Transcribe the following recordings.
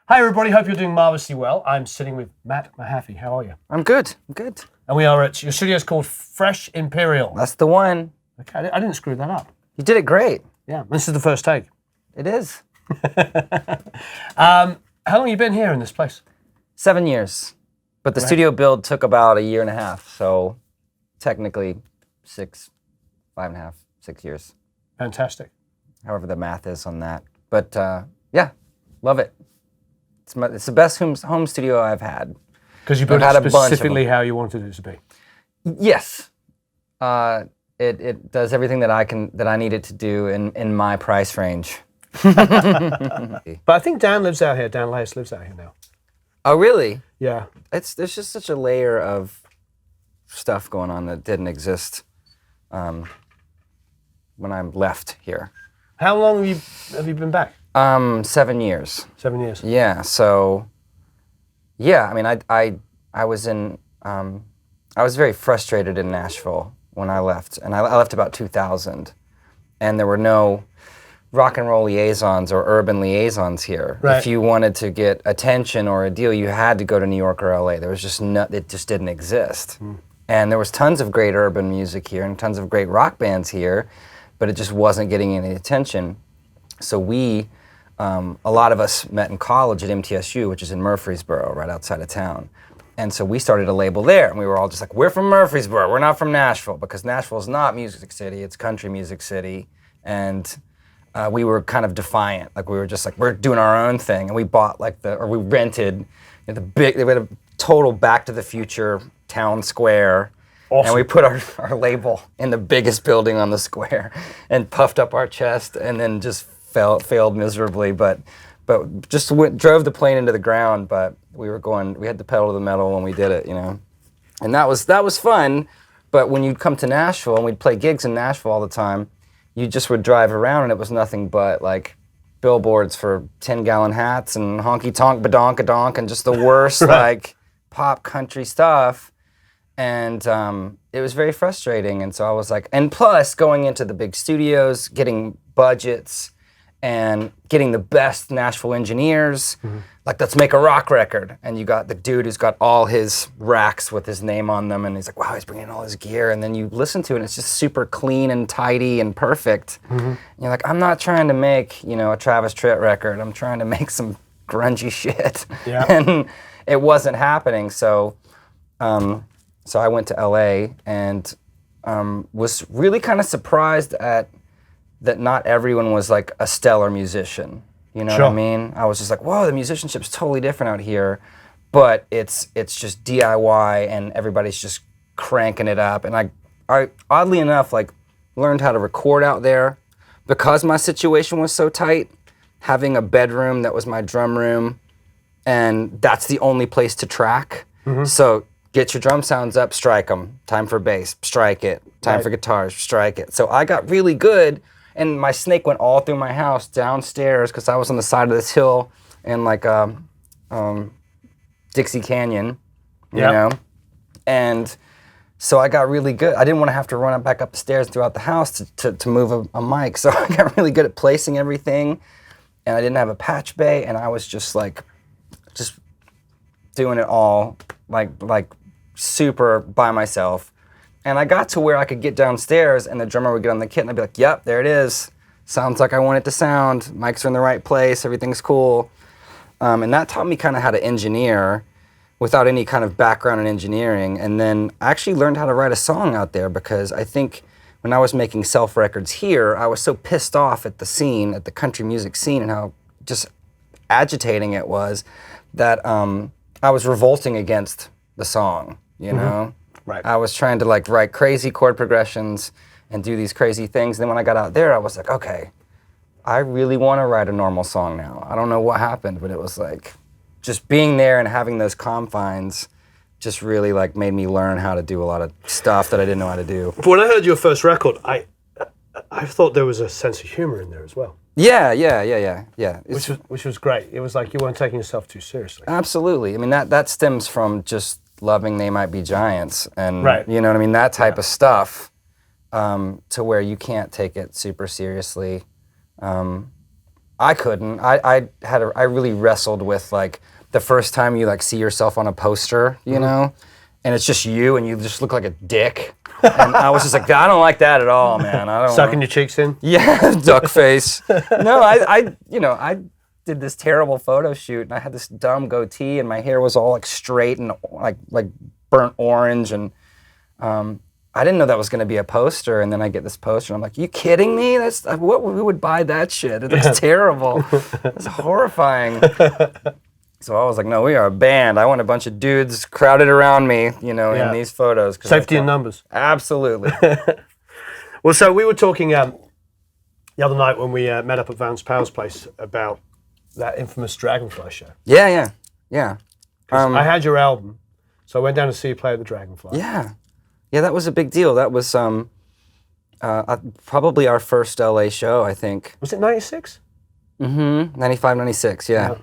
Hi everybody, hope you're doing marvelously well. I'm sitting with Matt Mahaffey. How are you? I'm good. And we are at your studio's called Fresh Imperial. That's the one. Okay, I didn't screw that up. You did it great. Yeah, this is the first take. It is. How long have you been here in this place? 7 years. But the studio build took about 1.5 years, so technically 5.5, 6 years. Fantastic. However the math is on that. But yeah, love it. It's the best home studio I've had. Because you built it specifically how you wanted it to be. Yes. It does everything that I need it to do in my price range. But I think Dan lives out here. Dan Lais lives out here now. Oh, really? Yeah. There's just such a layer of stuff going on that didn't exist when I left here. How long have you been back? 7 years. 7 years. Yeah. So, yeah. I mean, I was in. I was very frustrated in Nashville when I left, and I left about 2000, and there were no rock and roll liaisons or urban liaisons here. Right. If you wanted to get attention or a deal, you had to go to New York or LA. There was just it just didn't exist. And there was tons of great urban music here and tons of great rock bands here, but it just wasn't getting any attention. So we, a lot of us met in college at MTSU, which is in Murfreesboro, right outside of town. And so we started a label there, and we were all just like, we're from Murfreesboro, we're not from Nashville, because Nashville's not Music City, it's country music city. And we were kind of defiant. Like we were just like, we're doing our own thing. And we bought we rented they had a total Back to the Future town square. Awesome. And we put our label in the biggest building on the square and puffed up our chest and then just failed miserably. But just drove the plane into the ground. But we had the pedal to the metal when we did it, you know. And that was fun. But when you'd come to Nashville, and we'd play gigs in Nashville all the time, you just would drive around and it was nothing but like billboards for 10-gallon hats and honky tonk badonk-a-donk and just the worst like pop country stuff. And it was very frustrating. And so I was like, and plus going into the big studios, getting budgets and getting the best Nashville engineers, like, let's make a rock record. And you got the dude who's got all his racks with his name on them, and he's like, wow, he's bringing in all his gear. And then you listen to it, and it's just super clean and tidy and perfect. And you're like, I'm not trying to make, a Travis Tritt record. I'm trying to make some grungy shit. Yeah. And it wasn't happening. So I went to LA and was really kind of surprised that not everyone was like a stellar musician. You know what I mean? I was just like, whoa, the musicianship's totally different out here, but it's just DIY and everybody's just cranking it up. And I oddly enough, like, learned how to record out there because my situation was so tight, having a bedroom that was my drum room, and that's the only place to track. So get your drum sounds up, strike them. Time for bass, strike it. Time for guitars, strike it. So I got really good. And my snake went all through my house downstairs because I was on the side of this hill in like Dixie Canyon, you know? And so I got really good. I didn't want to have to run back up the stairs throughout the house to move a mic. So I got really good at placing everything. And I didn't have a patch bay. And I was just doing it all like super by myself. And I got to where I could get downstairs and the drummer would get on the kit and I'd be like, yep, there it is. Sounds like I want it to sound. Mics are in the right place. Everything's cool. And that taught me kind of how to engineer without any kind of background in engineering. And then I actually learned how to write a song out there because I think when I was making self records here, I was so pissed off at the scene, at the country music scene, and how just agitating it was that I was revolting against the song, you know? Right. I was trying to like write crazy chord progressions and do these crazy things. And then when I got out there, I was like, okay, I really want to write a normal song now. I don't know what happened, but it was like just being there and having those confines just really like made me learn how to do a lot of stuff that I didn't know how to do. But when I heard your first record, I thought there was a sense of humor in there as well. Yeah. Which was great. It was like you weren't taking yourself too seriously. Absolutely. I mean, that stems from just loving They Might Be Giants and you know what I mean, that type of stuff, to where you can't take it super seriously. I couldn't. I really wrestled with like the first time you like see yourself on a poster, you know, and it's just you and you just look like a dick. And I was just like, I don't like that at all, man. I don't Sucking your cheeks in? Yeah, duck face. No, I did this terrible photo shoot and I had this dumb goatee and my hair was all like straight and like burnt orange and I didn't know that was going to be a poster, and then I get this poster, and I'm like, "You kidding me? That's what who would buy that shit? It looks terrible. It's horrifying." So I was like, "No, we are a band. I want a bunch of dudes crowded around me, you know, in these photos." Safety in numbers. Absolutely. Well, so we were talking the other night when we met up at Vance Powell's place about that infamous Dragonfly show. Yeah. I had your album, so I went down to see you play at the Dragonfly. Yeah, that was a big deal. That was probably our first LA show, I think. Was it 96? 95, 96, yeah. It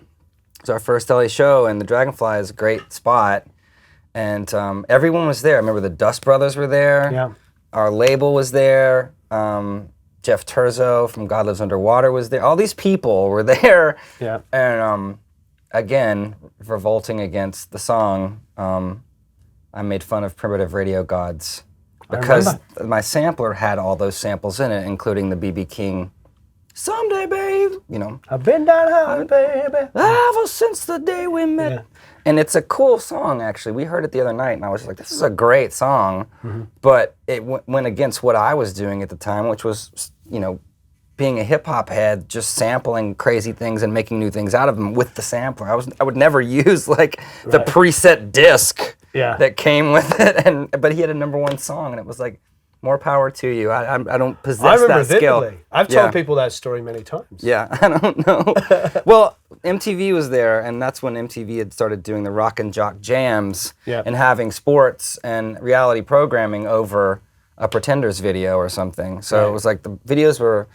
was our first LA show, and the Dragonfly is a great spot. And everyone was there. I remember the Dust Brothers were there. Yeah. Our label was there. Jeff Turzo from God Lives Underwater was there. All these people were there. Yeah. And again, revolting against the song, I made fun of Primitive Radio Gods because my sampler had all those samples in it, including the B.B. King, "Someday, Babe," you know. I've been down hard, baby. Ever since the day we met. Yeah. And it's a cool song, actually. We heard it the other night, and I was just like, this is a great song. But it went against what I was doing at the time, which was, you know, being a hip-hop head, just sampling crazy things and making new things out of them with the sampler. I would never use, like, the preset disc that came with it. But he had a #1 song, and it was like, more power to you. I don't possess that skill. Vividly. I've told people that story many times. Yeah, I don't know. Well, MTV was there, and that's when MTV had started doing the Rock and Jock Jams and having sports and reality programming over a Pretenders video or something. So it was like the videos were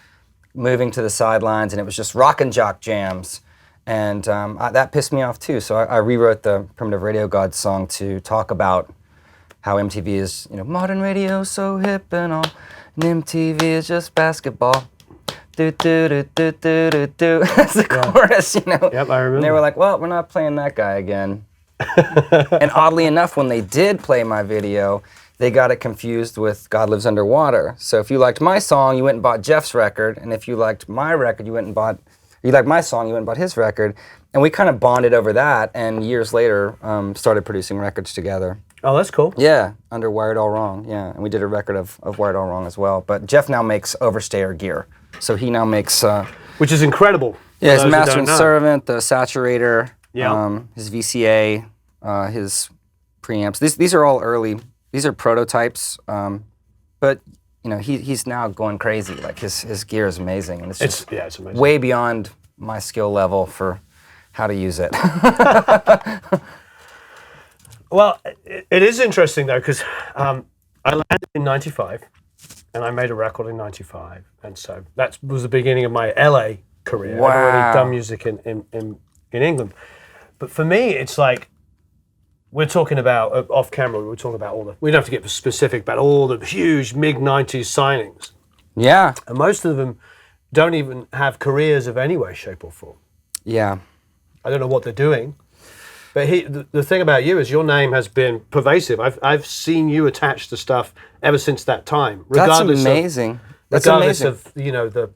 moving to the sidelines, and it was just Rock and Jock Jams. And that pissed me off too. So I rewrote the Primitive Radio Gods song to talk about how MTV is, you know, modern radio so hip and all, and MTV is just basketball. Do do do do do do do. That's the chorus, you know. Yep, I remember. And they were like, "Well, we're not playing that guy again." And oddly enough, when they did play my video, they got it confused with God Lives Underwater. So if you liked my song, you went and bought Jeff's record, and if you liked my record, you liked my song, you went and bought his record. And we kind of bonded over that, and years later, started producing records together. Oh, that's cool. Yeah, under Wired All Wrong, yeah. And we did a record of Wired All Wrong as well. But Jeff now makes Overstayer gear. So he now makes... which is incredible. Yeah, his Master and Servant, the Saturator, Yeah. His VCA, his preamps. These are all early, these are prototypes. But, you know, he's now going crazy. Like, his gear is amazing. And it's just it's amazing. way beyond my skill level for how to use it. Well, it is interesting though, because I landed in 95 and I made a record in 95. And so that was the beginning of my LA career. Wow. I'd already done music in England. But for me, it's like, we're talking about, off camera, we were talking about we don't have to get specific, but all the huge MiG-90s signings. Yeah. And most of them don't even have careers of any way, shape or form. Yeah. I don't know what they're doing. But the thing about you is your name has been pervasive. I've seen you attached to stuff ever since that time. That's amazing. Regardless of, you know, the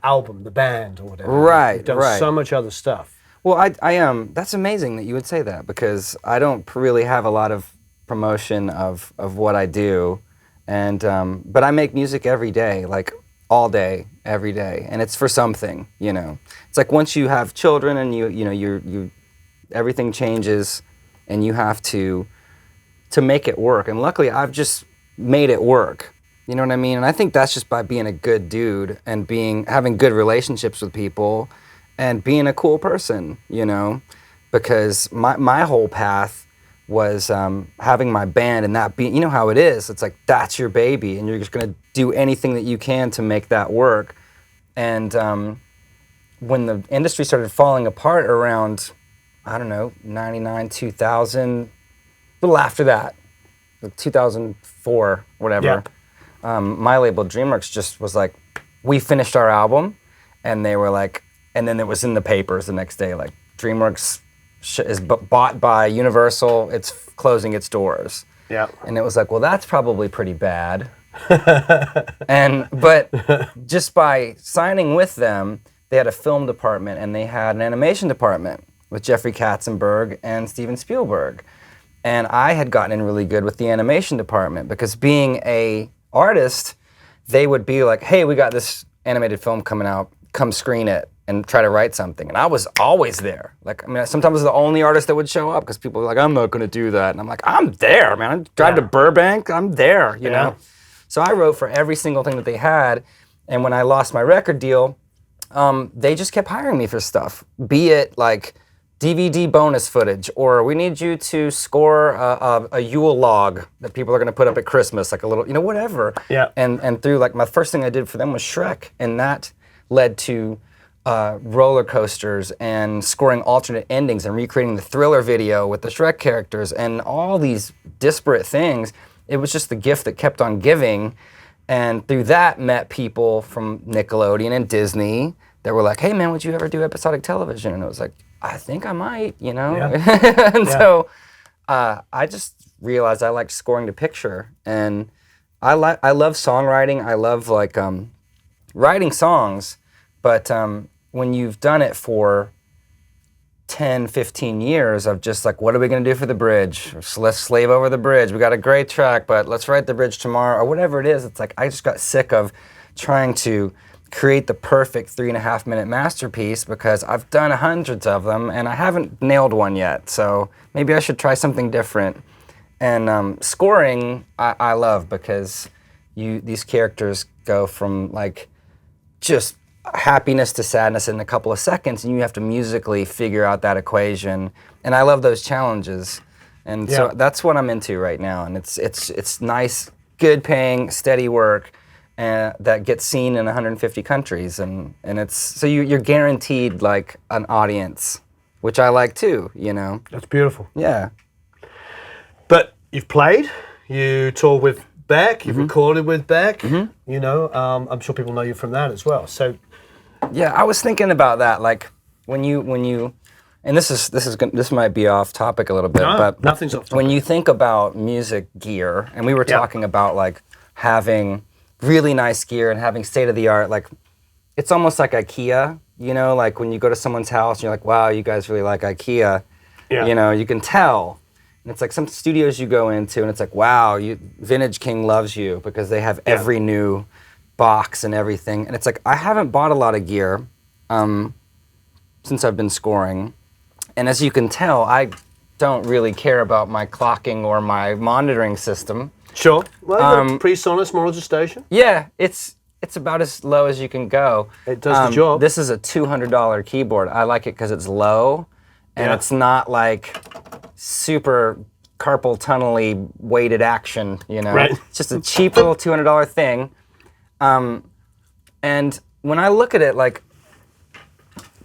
album, the band, or whatever. Right, You've done so much other stuff. Well, I am. That's amazing that you would say that, because I don't really have a lot of promotion of what I do, and but I make music every day, like all day, every day, and it's for something, you know. It's like once you have children and you everything changes, and you have to make it work. And luckily, I've just made it work. You know what I mean? And I think that's just by being a good dude and having good relationships with people and being a cool person, you know? Because my whole path was having my band and that being, you know how it is. It's like, that's your baby, and you're just gonna do anything that you can to make that work. And when the industry started falling apart around, I don't know, 99, 2000, a little after that, 2004, whatever. Yeah. My label DreamWorks just was like, we finished our album, and they were like, And then it was in the papers the next day, like DreamWorks is bought by Universal, it's closing its doors. Yeah. And it was like, well, that's probably pretty bad. But just by signing with them, they had a film department and they had an animation department with Jeffrey Katzenberg and Steven Spielberg. And I had gotten in really good with the animation department because being a artist, they would be like, hey, we got this animated film coming out, come screen it and try to write something. And I was always there. Like, I mean, sometimes I was the only artist that would show up because people were like, I'm not gonna do that. And I'm like, I'm there, man. I drive to Burbank, I'm there, you know? So I wrote for every single thing that they had. And when I lost my record deal, they just kept hiring me for stuff, be it like DVD bonus footage, or we need you to score a Yule log that people are gonna put up at Christmas, like a little, you know, whatever. Yeah. And through, like, my first thing I did for them was Shrek, and that led to roller coasters and scoring alternate endings and recreating the Thriller video with the Shrek characters and all these disparate things. It was just the gift that kept on giving. And through that, met people from Nickelodeon and Disney that were like, hey man, would you ever do episodic television? And it was like, I think I might, you know? Yeah. And so I just realized I liked scoring to picture. And I love songwriting. I love like writing songs, but when you've done it for 10, 15 years of just like, what are we gonna do for the bridge? So let's slave over the bridge. We got a great track, but let's write the bridge tomorrow, or whatever it is. It's like, I just got sick of trying to create the perfect 3.5-minute masterpiece because I've done hundreds of them and I haven't nailed one yet. So maybe I should try something different. And scoring, I love because these characters go from like just happiness to sadness in a couple of seconds, and you have to musically figure out that equation. And I love those challenges. And so that's what I'm into right now. And it's nice, good paying, steady work that gets seen in 150 countries. And it's so you're guaranteed like an audience, which I like too, you know. That's beautiful. Yeah. But you've played, you toured with Beck, you've recorded with Beck, you know, I'm sure people know you from that as well. So yeah, I was thinking about that, like when you, and this might be off topic a little bit, but nothing's off topic. When you think about music gear, and we were talking about like having really nice gear and having state of the art, like it's almost like IKEA, you know, like when you go to someone's house and you're like, wow, you guys really like IKEA, you know, you can tell. And it's like some studios you go into and it's like, wow, Vintage King loves you because they have every new box and everything. And it's like, I haven't bought a lot of gear since I've been scoring. And as you can tell, I don't really care about my clocking or my monitoring system. Sure. Well, PreSonus monitor station. Yeah, it's about as low as you can go. It does the job. This is a $200 keyboard. I like it because it's low and it's not like super carpal tunnel-y weighted action, you know? Right. It's just a cheap little $200 thing. And when I look at it, like,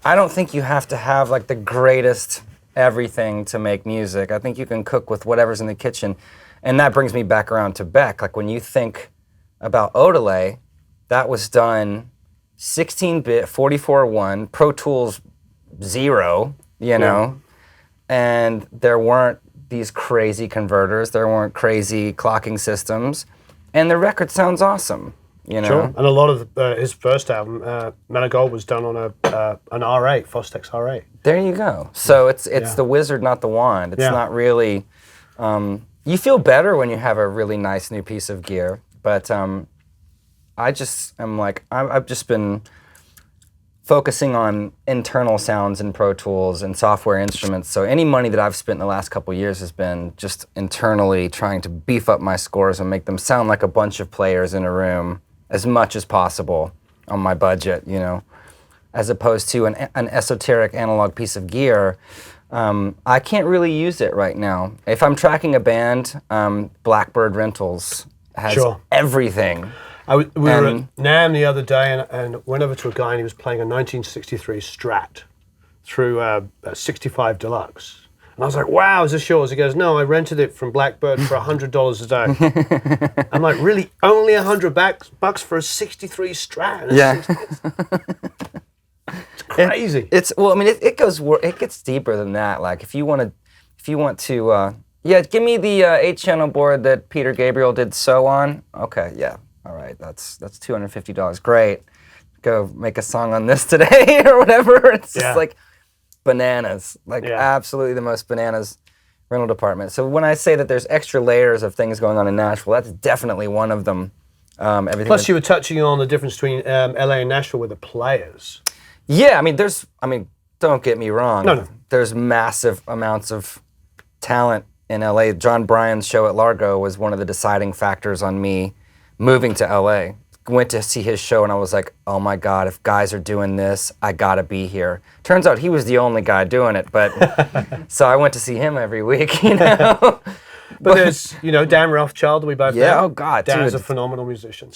I don't think you have to have like the greatest everything to make music. I think you can cook with whatever's in the kitchen. And that brings me back around to Beck. Like when you think about Odelay, that was done 16-bit, 44.1, Pro Tools 0, you know? And there weren't these crazy converters, there weren't crazy clocking systems, and the record sounds awesome, you know? Sure, and a lot of his first album, Man of Gold, was done on an R8, Fostex R8. There you go. So it's the wizard, not the wand. It's not really, you feel better when you have a really nice new piece of gear, but I just am like, I've just been focusing on internal sounds in Pro Tools and software instruments. So any money that I've spent in the last couple of years has been just internally trying to beef up my scores and make them sound like a bunch of players in a room as much as possible on my budget, you know, as opposed to an esoteric analog piece of gear. I can't really use it right now. If I'm tracking a band, Blackbird Rentals has everything. We were at NAMM the other day and went over to a guy and he was playing a 1963 Strat through a 65 Deluxe. And I was like, wow, is this yours? He goes, no, I rented it from Blackbird for $100 a day. I'm like, really? Only $100 bucks for a 63 Strat? Yeah. It's crazy. Well, I mean, it gets deeper than that. Like if you want to, yeah, give me the 8-channel board that Peter Gabriel did So on. Okay, yeah, all right, that's $250. Great, go make a song on this today or whatever. It's just like bananas, like absolutely the most bananas rental department. So when I say that there's extra layers of things going on in Nashville, that's definitely one of them. Everything. Plus, you were touching on the difference between LA and Nashville with the players. Yeah, I mean, don't get me wrong. No. There's massive amounts of talent in LA. John Bryan's show at Largo was one of the deciding factors on me moving to LA. Went to see his show and I was like, oh my God, if guys are doing this, I gotta be here. Turns out he was the only guy doing it, but so I went to see him every week, you know. But there's, Dan Rothschild, we both know. Yeah, oh God, Dan's dude. a phenomenal musician.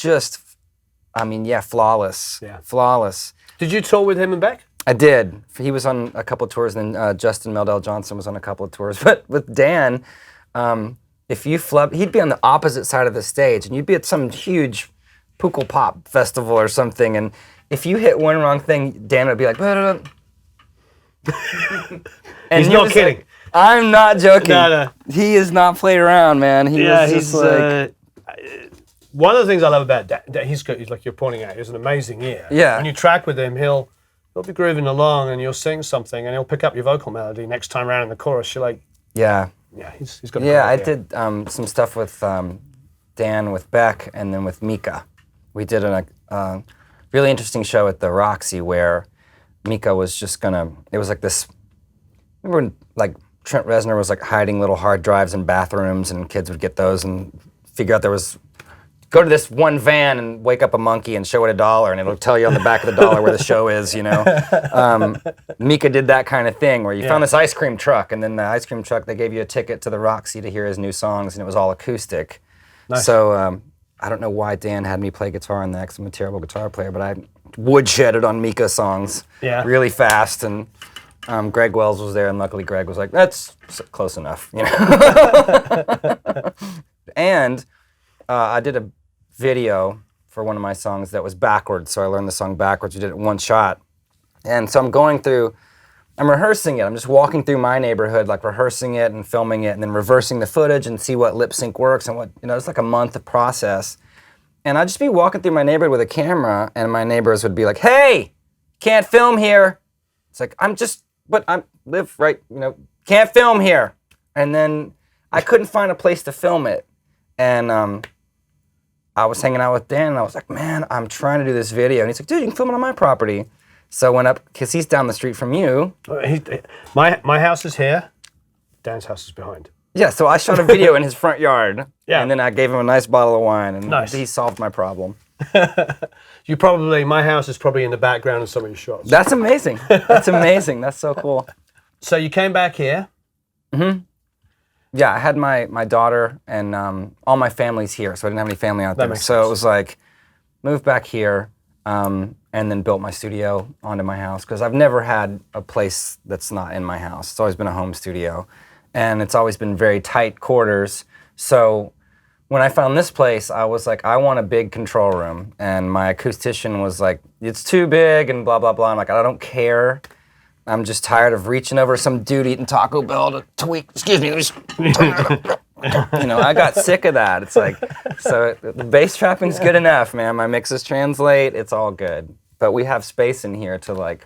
Flawless. Yeah. Flawless. Did you tour with him and Beck? I did. He was on a couple of tours, and then Justin Meldal Johnson was on a couple of tours. But with Dan, if you he'd be on the opposite side of the stage, and you'd be at some huge Pukul Pop festival or something, and if you hit one wrong thing, Dan would be like, and he's not kidding. Like, I'm not joking. No. He is not played around, man. He's like... one of the things I love about Dan, he's like you're pointing out, he has an amazing ear. Yeah. When you track with him, he'll be grooving along and you'll sing something and he'll pick up your vocal melody next time around in the chorus. You're like, he's got a great I ear. did some stuff with Dan, with Beck, and then with Mika. We did a really interesting show at the Roxy where Mika was just it was like this, remember when like Trent Reznor was like hiding little hard drives in bathrooms and kids would get those and figure out go to this one van and wake up a monkey and show it $1 and it'll tell you on the back of the dollar where the show is, you know. Mika did that kind of thing where you found this ice cream truck and then the ice cream truck, they gave you a ticket to the Roxy to hear his new songs and it was all acoustic. Nice. So I don't know why Dan had me play guitar on that because I'm a terrible guitar player, but I woodshedded on Mika songs really fast and Greg Wells was there and luckily Greg was like, that's close enough, you know. And I did a video for one of my songs that was backwards, so I learned the song backwards. We did it in one shot. And so I'm rehearsing it. I'm just walking through my neighborhood, like rehearsing it and filming it and then reversing the footage and see what lip sync works and what, it's like a month of process. And I'd just be walking through my neighborhood with a camera and my neighbors would be like, hey, can't film here. It's like, I live right, can't film here. And then I couldn't find a place to film it. And I was hanging out with Dan and I was like, man, I'm trying to do this video. And he's like, dude, you can film it on my property. So I went up, because he's down the street from you. My house is here. Dan's house is behind. Yeah, so I shot a video in his front yard. Yeah. And then I gave him a nice bottle of wine and he solved my problem. My house is probably in the background of some of your shots. That's amazing. That's amazing. That's so cool. So you came back here. Mm-hmm. Yeah, I had my daughter and all my family's here, so I didn't have any family out there. So it was like, moved back here and then built my studio onto my house because I've never had a place that's not in my house. It's always been a home studio. And it's always been very tight quarters. So when I found this place, I was like, I want a big control room. And my acoustician was like, it's too big and blah, blah, blah. I'm like, I don't care. I'm just tired of reaching over some dude eating Taco Bell to tweak. Excuse me. I got sick of that. It's like, so the bass trapping's good enough, man. My mixes translate. It's all good. But we have space in here to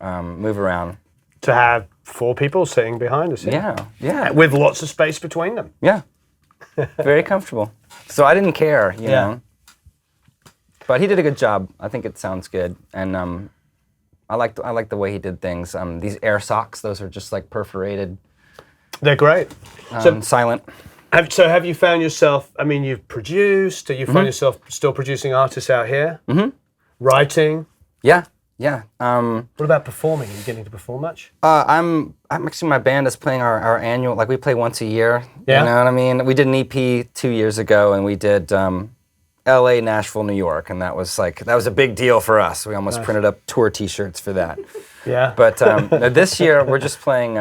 move around. To have 4 people sitting behind us. Yeah. With lots of space between them. Yeah. Very comfortable. So I didn't care, you know. But he did a good job. I think it sounds good. And I like the way he did things. These air socks, those are just like perforated. They're great. Silent. Have you found yourself, you've produced, do you find yourself still producing artists out here? Mm-hmm. Writing? Yeah. What about performing? Are you getting to perform much? I'm actually, my band is playing our annual, we play once a year. Yeah. You know what I mean? We did an EP 2 years ago and we did LA, Nashville, New York, and that was a big deal for us. We almost printed up tour T-shirts for that. Yeah. But this year we're just playing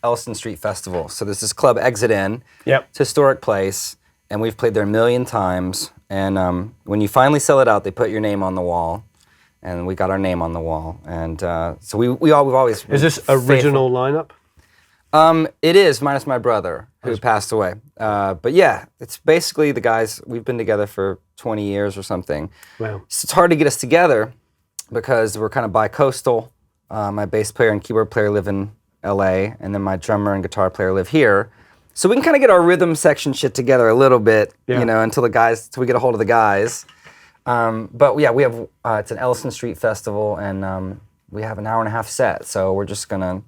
Elliston Street Festival. So there's this club, Exit In. Yep. It's a historic place, and we've played there 1 million times. And when you finally sell it out, they put your name on the wall. and we got our name on the wall. And so we've always Is this original lineup? It is, minus my brother, who passed away. But yeah, it's basically the guys, we've been together for 20 years or something. Wow. So it's hard to get us together because we're kind of bi-coastal. My bass player and keyboard player live in LA, and then my drummer and guitar player live here. So we can kind of get our rhythm section shit together a little bit, you know, until we get a hold of the guys. But yeah, we have, it's an Ellison Street Festival, and we have an hour-and-a-half set, so we're just gonna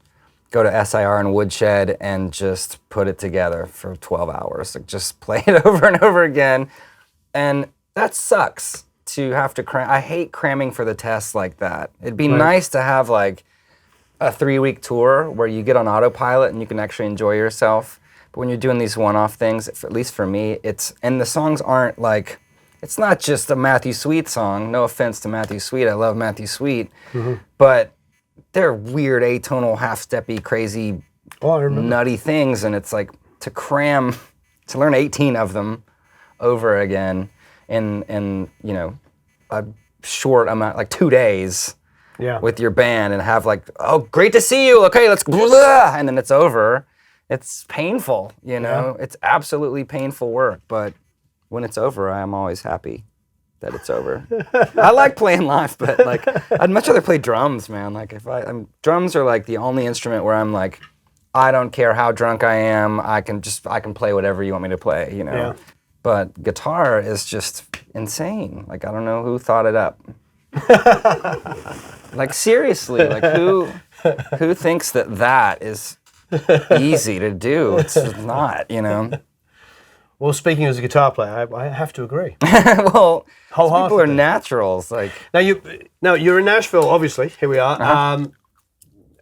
go to SIR and Woodshed and just put it together for 12 hours. Like, just play it over and over again. And that sucks to have to cram. I hate cramming for the tests like that. It'd be nice to have like a 3-week tour where you get on autopilot and you can actually enjoy yourself. But when you're doing these one-off things, at least for me, and the songs aren't like, it's not just a Matthew Sweet song. No offense to Matthew Sweet, I love Matthew Sweet, but they're weird, atonal, half-steppy, crazy, nutty things, and it's like to learn 18 of them over again in you know, a short amount, like 2 days with your band, and have like, oh, great to see you, okay, let's blah, and then it's over. It's painful, you know? It's absolutely painful work, but when it's over, I'm always happy that it's over. I like playing live, but like, I'd much rather play drums, man. Like, drums are like the only instrument where I'm like, I don't care how drunk I am, I can play whatever you want me to play, you know? Yeah. But guitar is just insane. Like, I don't know who thought it up. Like, seriously, like who thinks that is easy to do? It's just not, you know? Well, speaking as a guitar player, I have to agree. Well, people are naturals. Like, now you're in Nashville, obviously. Here we are,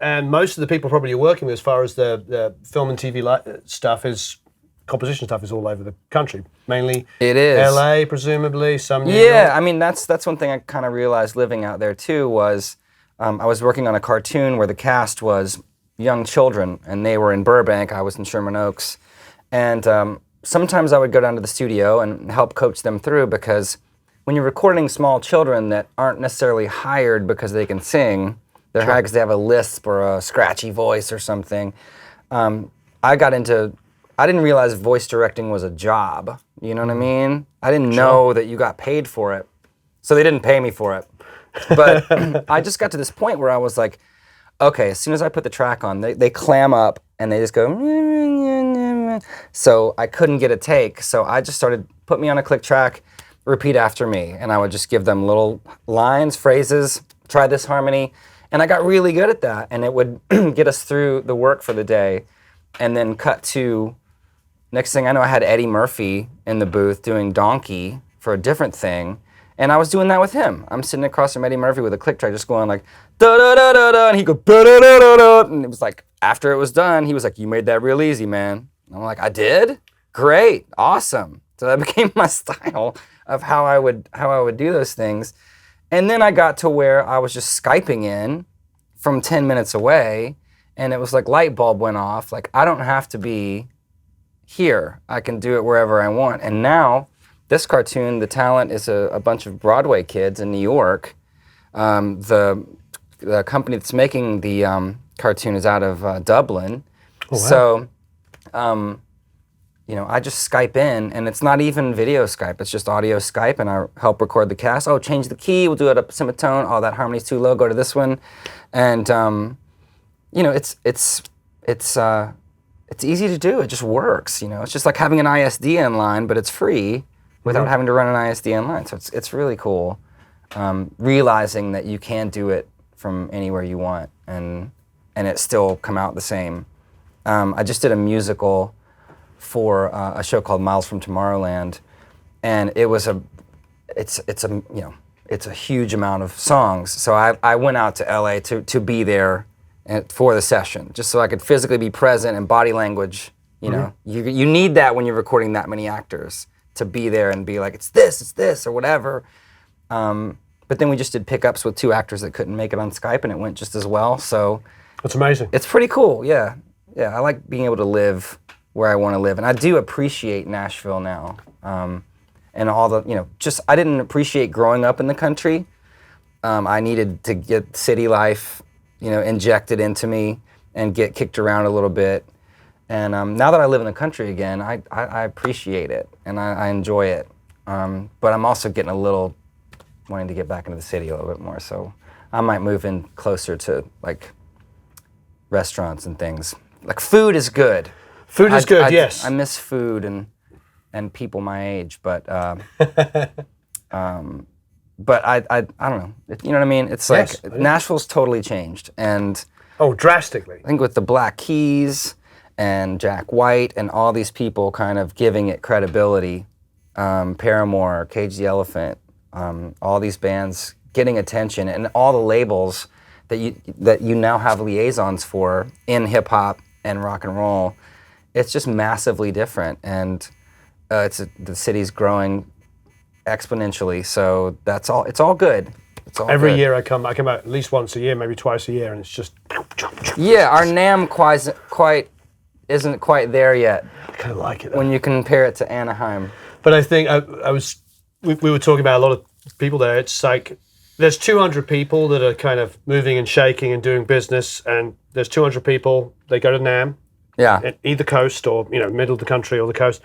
and most of the people probably you're working with, as far as the film and TV stuff composition stuff, is all over the country. Mainly, it is LA, presumably. Some New York. I mean that's one thing I kind of realized living out there too was I was working on a cartoon where the cast was young children, and they were in Burbank. I was in Sherman Oaks, and sometimes I would go down to the studio and help coach them through, because when you're recording small children that aren't necessarily hired because they can sing, they're hired because they have a lisp or a scratchy voice or something. I didn't realize voice directing was a job. You know what I mean? I didn't know that you got paid for it. So they didn't pay me for it. But I just got to this point where I was like, okay, as soon as I put the track on, they clam up and they just go, so I couldn't get a take. So I just started, put me on a click track, repeat after me. And I would just give them little lines, phrases, try this harmony. And I got really good at that. And it would get us through the work for the day. And then cut to, next thing I know, I had Eddie Murphy in the booth doing Donkey for a different thing. And I was doing that with him. I'm sitting across from Eddie Murphy with a click track, just going like, da da da da da, and he'd go, da da da da da. And it was like, after it was done, he was like, you made that real easy, man. And I'm like, I did? Great, awesome. So that became my style of how I would do those things. And then I got to where I was just Skyping in from 10 minutes away, and it was like light bulb went off. Like, I don't have to be here. I can do it wherever I want. And now, this cartoon, the talent is a bunch of Broadway kids in New York. The company that's making the cartoon is out of Dublin. Oh, wow. So, you know, I just Skype in, and it's not even video Skype. It's just audio Skype, and I help record the cast. Oh, change the key. We'll do it up a semitone. Oh, that harmony's too low. Go to this one. And you know, it's easy to do. It just works. You know, it's just like having an ISDN line, but it's free without having to run an ISDN line. So it's really cool, realizing that you can do it from anywhere you want, and it still come out the same. I just did a musical for a show called Miles from Tomorrowland, and it's a huge amount of songs. So I went out to LA to be there for the session, just so I could physically be present, and body language. You know, you need that when you're recording that many actors, to be there and be like, it's this, or whatever. But then we just did pickups with 2 actors that couldn't make it on Skype, and it went just as well. So that's amazing. It's pretty cool. Yeah. I like being able to live where I want to live, and I do appreciate Nashville now. And all the, you know, just I didn't appreciate growing up in the country. I needed to get city life, injected into me and get kicked around a little bit. And now that I live in the country again, I appreciate it and I enjoy it. But I'm also getting a little wanting to get back into the city a little bit more. So I might move in closer to like restaurants and things. Like food is good. Food is good, yes. I miss food and people my age, but I don't know. You know what I mean? It's Yes, like Nashville's totally changed, and drastically. I think with the Black Keys and Jack White and all these people kind of giving it credibility, Paramore, Cage the Elephant, all these bands getting attention, and all the labels that you now have liaisons for in hip hop and rock and roll. It's just massively different, and the city's growing exponentially. So that's all. It's all good. It's all Every good. year I come out at least once a year, maybe twice a year, and it's just. Yeah, our NAMM isn't quite there yet. I kind of like it. Though. When you compare it to Anaheim. But I think we were talking about a lot of people there. It's like there's 200 people that are kind of moving and shaking and doing business, and there's 200 people. They go to NAMM. Yeah. At either coast or middle of the country or the coast,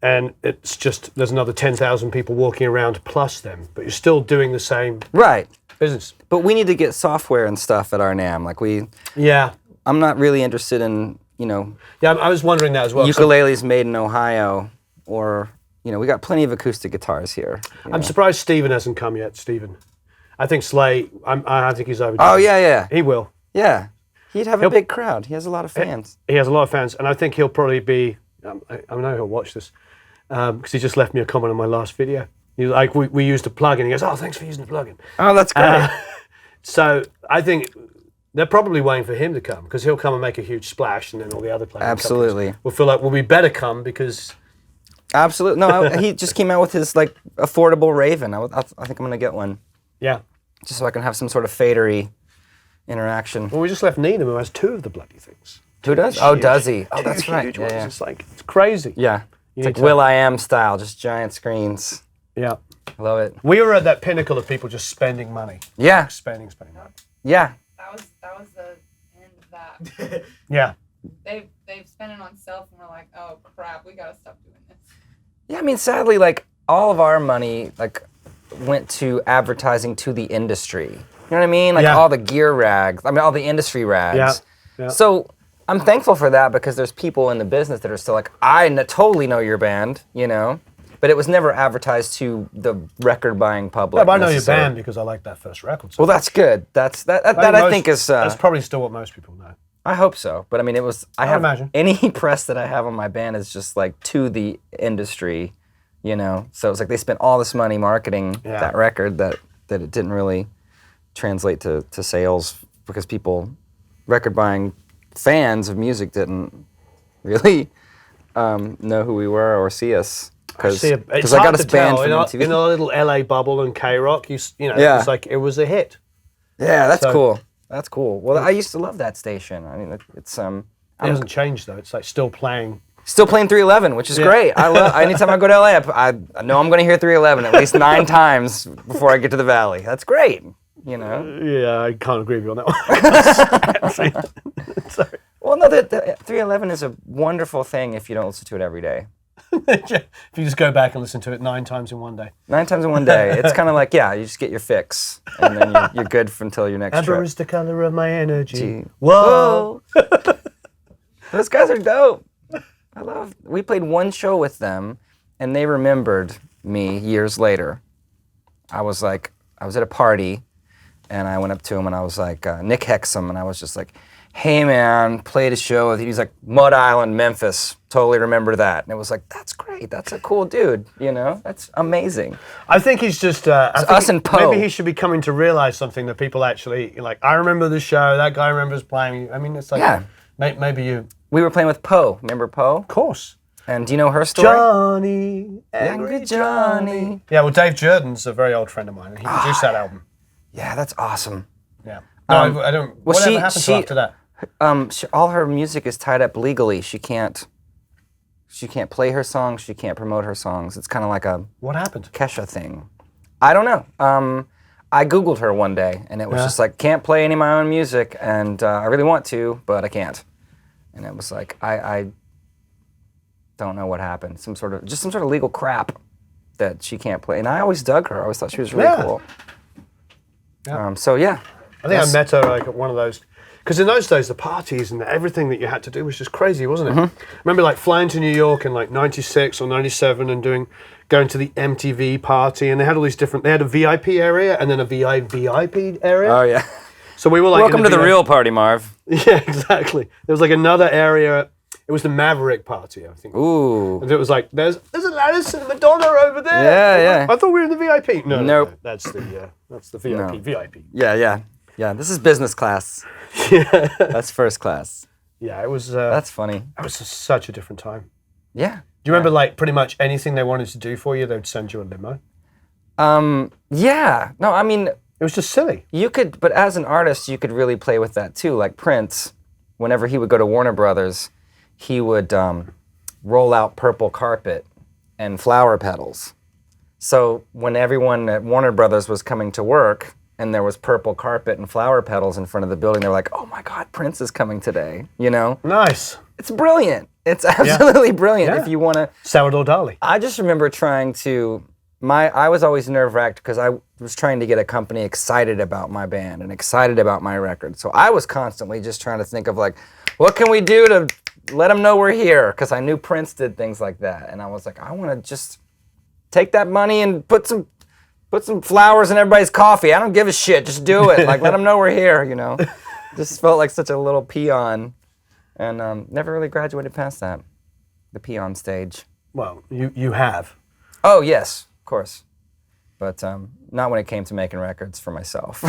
and it's just there's another 10,000 people walking around plus them, but you're still doing the same Right. business. But we need to get software and stuff at our NAMM. Like I'm not really interested in Yeah, I was wondering that as well. ukuleles made in Ohio, or we got plenty of acoustic guitars here. I'm surprised Steven hasn't come yet. Steven, I think Slay. I think he's overdue. Oh yeah. He will. Yeah. He'd have a big crowd. He has a lot of fans. He has a lot of fans, and I think he'll probably be. I know he'll watch this because he just left me a comment on my last video. He was like, we used a plugin. He goes, "Oh, thanks for using the plugin." Oh, that's great. So I think they're probably waiting for him to come because he'll come and make a huge splash, and then all the other players Absolutely. will feel like, well, we better come because. Absolutely. No, he just came out with his like affordable Raven. I think I'm gonna get one. Yeah. Just so I can have some sort of fadery interaction. Well, we just left Nina, who has 2 of the bloody things. Who does? Huge. Does he? Oh, 2 that's right. huge Yeah, ones. yeah. It's crazy. Yeah. You It's like need to- Will.I.Am style, just giant screens. Yeah. I love it. We were at that pinnacle of people just spending money. Yeah. Spending money. Yeah. That was the end of that. Yeah. They've spent it on self, and we're like, oh crap, we gotta stop doing this. Yeah, I mean, sadly, like all of our money went to advertising to the industry. You know what I mean? Like all the gear rags. I mean, all the industry rags. Yeah. So I'm thankful for that because there's people in the business that are still like, I totally know your band, but it was never advertised to the record-buying public. Yeah, but I know your necessarily. band because I like that first record. Well, that's good. That I think is. That's probably still what most people know. I hope so, but I mean, it was. I have imagine. any press that I have on my band is just like to the industry, So it's like they spent all this money marketing that record that it didn't really translate to sales because record buying fans of music didn't really know who we were or see us. Because I got us banned from MTV. In a little LA bubble and K-Rock, it's like it was a hit. Yeah, that's cool. That's cool. Well, I used to love that station. I mean, it's It hasn't changed though. It's like still playing. Still playing 311, which is great. I love. Anytime I go to LA, I know I'm going to hear 311 at least 9 times before I get to the Valley. That's great. Yeah, I can't agree with you on that one. Sorry. Well, no, the 311 is a wonderful thing if you don't listen to it every day. If you just go back and listen to it 9 times in one day. 9 times in one day. It's kind of like, you just get your fix, and then you're good until your next Amber trip. is the color of my energy. Whoa! Those guys are dope. We played one show with them, and they remembered me years later. I was at a party, and I went up to him, and I was like, Nick Hexum, and I was just like, hey man, played a show with you. He's like, Mud Island, Memphis. Totally remember that. And it was like, that's great. That's a cool dude. That's amazing. I think he's just us and Poe. Maybe he should be coming to realize something that people actually like. I remember the show. That guy remembers playing. I mean, it's like maybe you. We were playing with Poe. Remember Poe? Of course. And do you know her story? Johnny, angry Johnny. Yeah, well, Dave Jordan's a very old friend of mine, and he produced that album. Yeah, that's awesome. Yeah. No, I don't. Well, whatever happened to after that? All her music is tied up legally. She can't play her songs. She can't promote her songs. It's kind of like a What happened? Kesha thing. I don't know. I Googled her one day, and it was just like, can't play any of my own music, and I really want to, but I can't. And it was like, I don't know what happened. Some sort of legal crap that she can't play. And I always dug her. I always thought she was really cool. Yeah. So yeah. I think I met her like at one of those, because in those days the parties and everything that you had to do was just crazy, wasn't it? I remember like flying to New York in like '96 or '97 and going to the MTV party, and they had all these different. They had a VIP area and then a VIP area. Oh yeah. So we were like, welcome to the real party, Marv. Yeah, exactly. There was like another area. It was the Maverick party, I think. Ooh. And it was like, there's Alanis and Madonna over there. Yeah. I thought we were in the VIP. No, nope. No, that's the VIP. No. VIP. Yeah. This is business class. Yeah. That's first class. Yeah, it was. That's funny. It was such a different time. Yeah. Do you remember like pretty much anything they wanted to do for you, they'd send you a limo? Yeah. No, I mean, it was just silly. You could, but as an artist, you could really play with that too. Like Prince, whenever he would go to Warner Brothers, he would roll out purple carpet and flower petals. So when everyone at Warner Brothers was coming to work and there was purple carpet and flower petals in front of the building, they were like, oh my God, Prince is coming today, you know? Nice. It's brilliant. It's absolutely brilliant if you want to. Sourdough Dali. I just remember trying to, I was always nerve-wracked because I was trying to get a company excited about my band and excited about my record. So I was constantly just trying to think of like, what can we do to let them know we're here? Because I knew Prince did things like that. And I was like, I want to just take that money and put some flowers in everybody's coffee. I don't give a shit. Just do it. Like, let them know we're here, you know? Just felt like such a little peon. And never really graduated past that, the peon stage. Well, you have. Oh, yes, of course. But not when it came to making records for myself.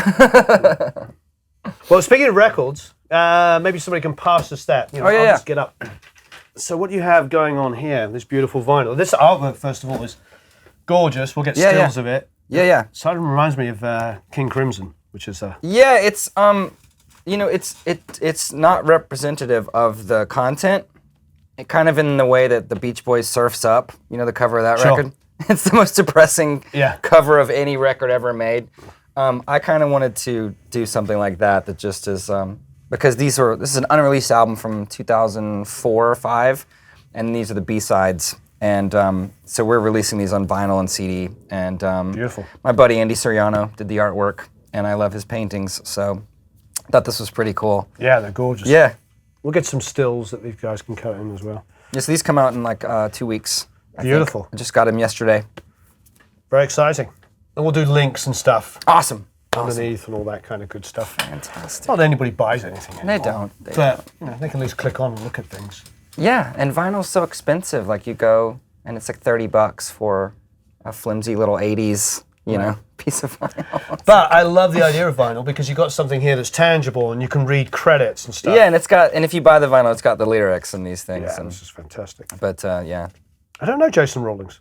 Well, speaking of records, maybe somebody can pass us that. You know, I'll just get up. So what do you have going on here? This beautiful vinyl. This artwork, first of all, is gorgeous. We'll get stills of it. Yeah. So it reminds me of King Crimson, which is a... Yeah, it's you know, it's not representative of the content. It kind of in the way that the Beach Boys Surfs Up, you know, the cover of that record. It's the most depressing cover of any record ever made. I kind of wanted to do something like that just is because this is an unreleased album from 2004 or 5, and these are the B-sides. And so we're releasing these on vinyl and CD. And beautiful. My buddy Andy Suriano did the artwork, and I love his paintings. So I thought this was pretty cool. Yeah, they're gorgeous. Yeah. We'll get some stills that these guys can cut in as well. Yeah, so these come out in like 2 weeks. Beautiful. I just got them yesterday. Very exciting. And we'll do links and stuff. Awesome. Underneath and all that kind of good stuff. Fantastic. Not that anybody buys anything anymore. They don't. But you know, they can at least click on and look at things. Yeah, and vinyl's so expensive. Like you go and it's like $30 for a flimsy little 80s, you know, piece of vinyl. But I love the idea of vinyl because you've got something here that's tangible and you can read credits and stuff. Yeah, and if you buy the vinyl, it's got the lyrics and these things. Yeah, and, this is fantastic. But yeah. I don't know Jason Rawlings.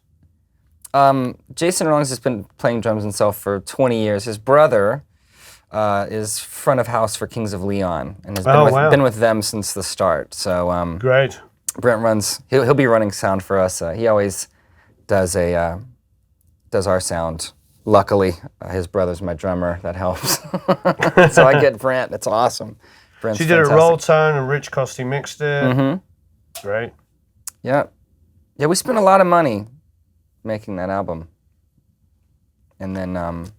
Jason Rawlings has been playing drums himself for 20 years. His brother is front of house for Kings of Leon and has been with them since the start. So great. Brent runs. He'll be running sound for us. He always does our sound. Luckily, his brother's my drummer. That helps. So I get Brent. It's awesome. Brent's So you did a roll tone and Rich Costy mixed it. Mm-hmm. Great. Yeah. Yeah, we spent a lot of money making that album. And then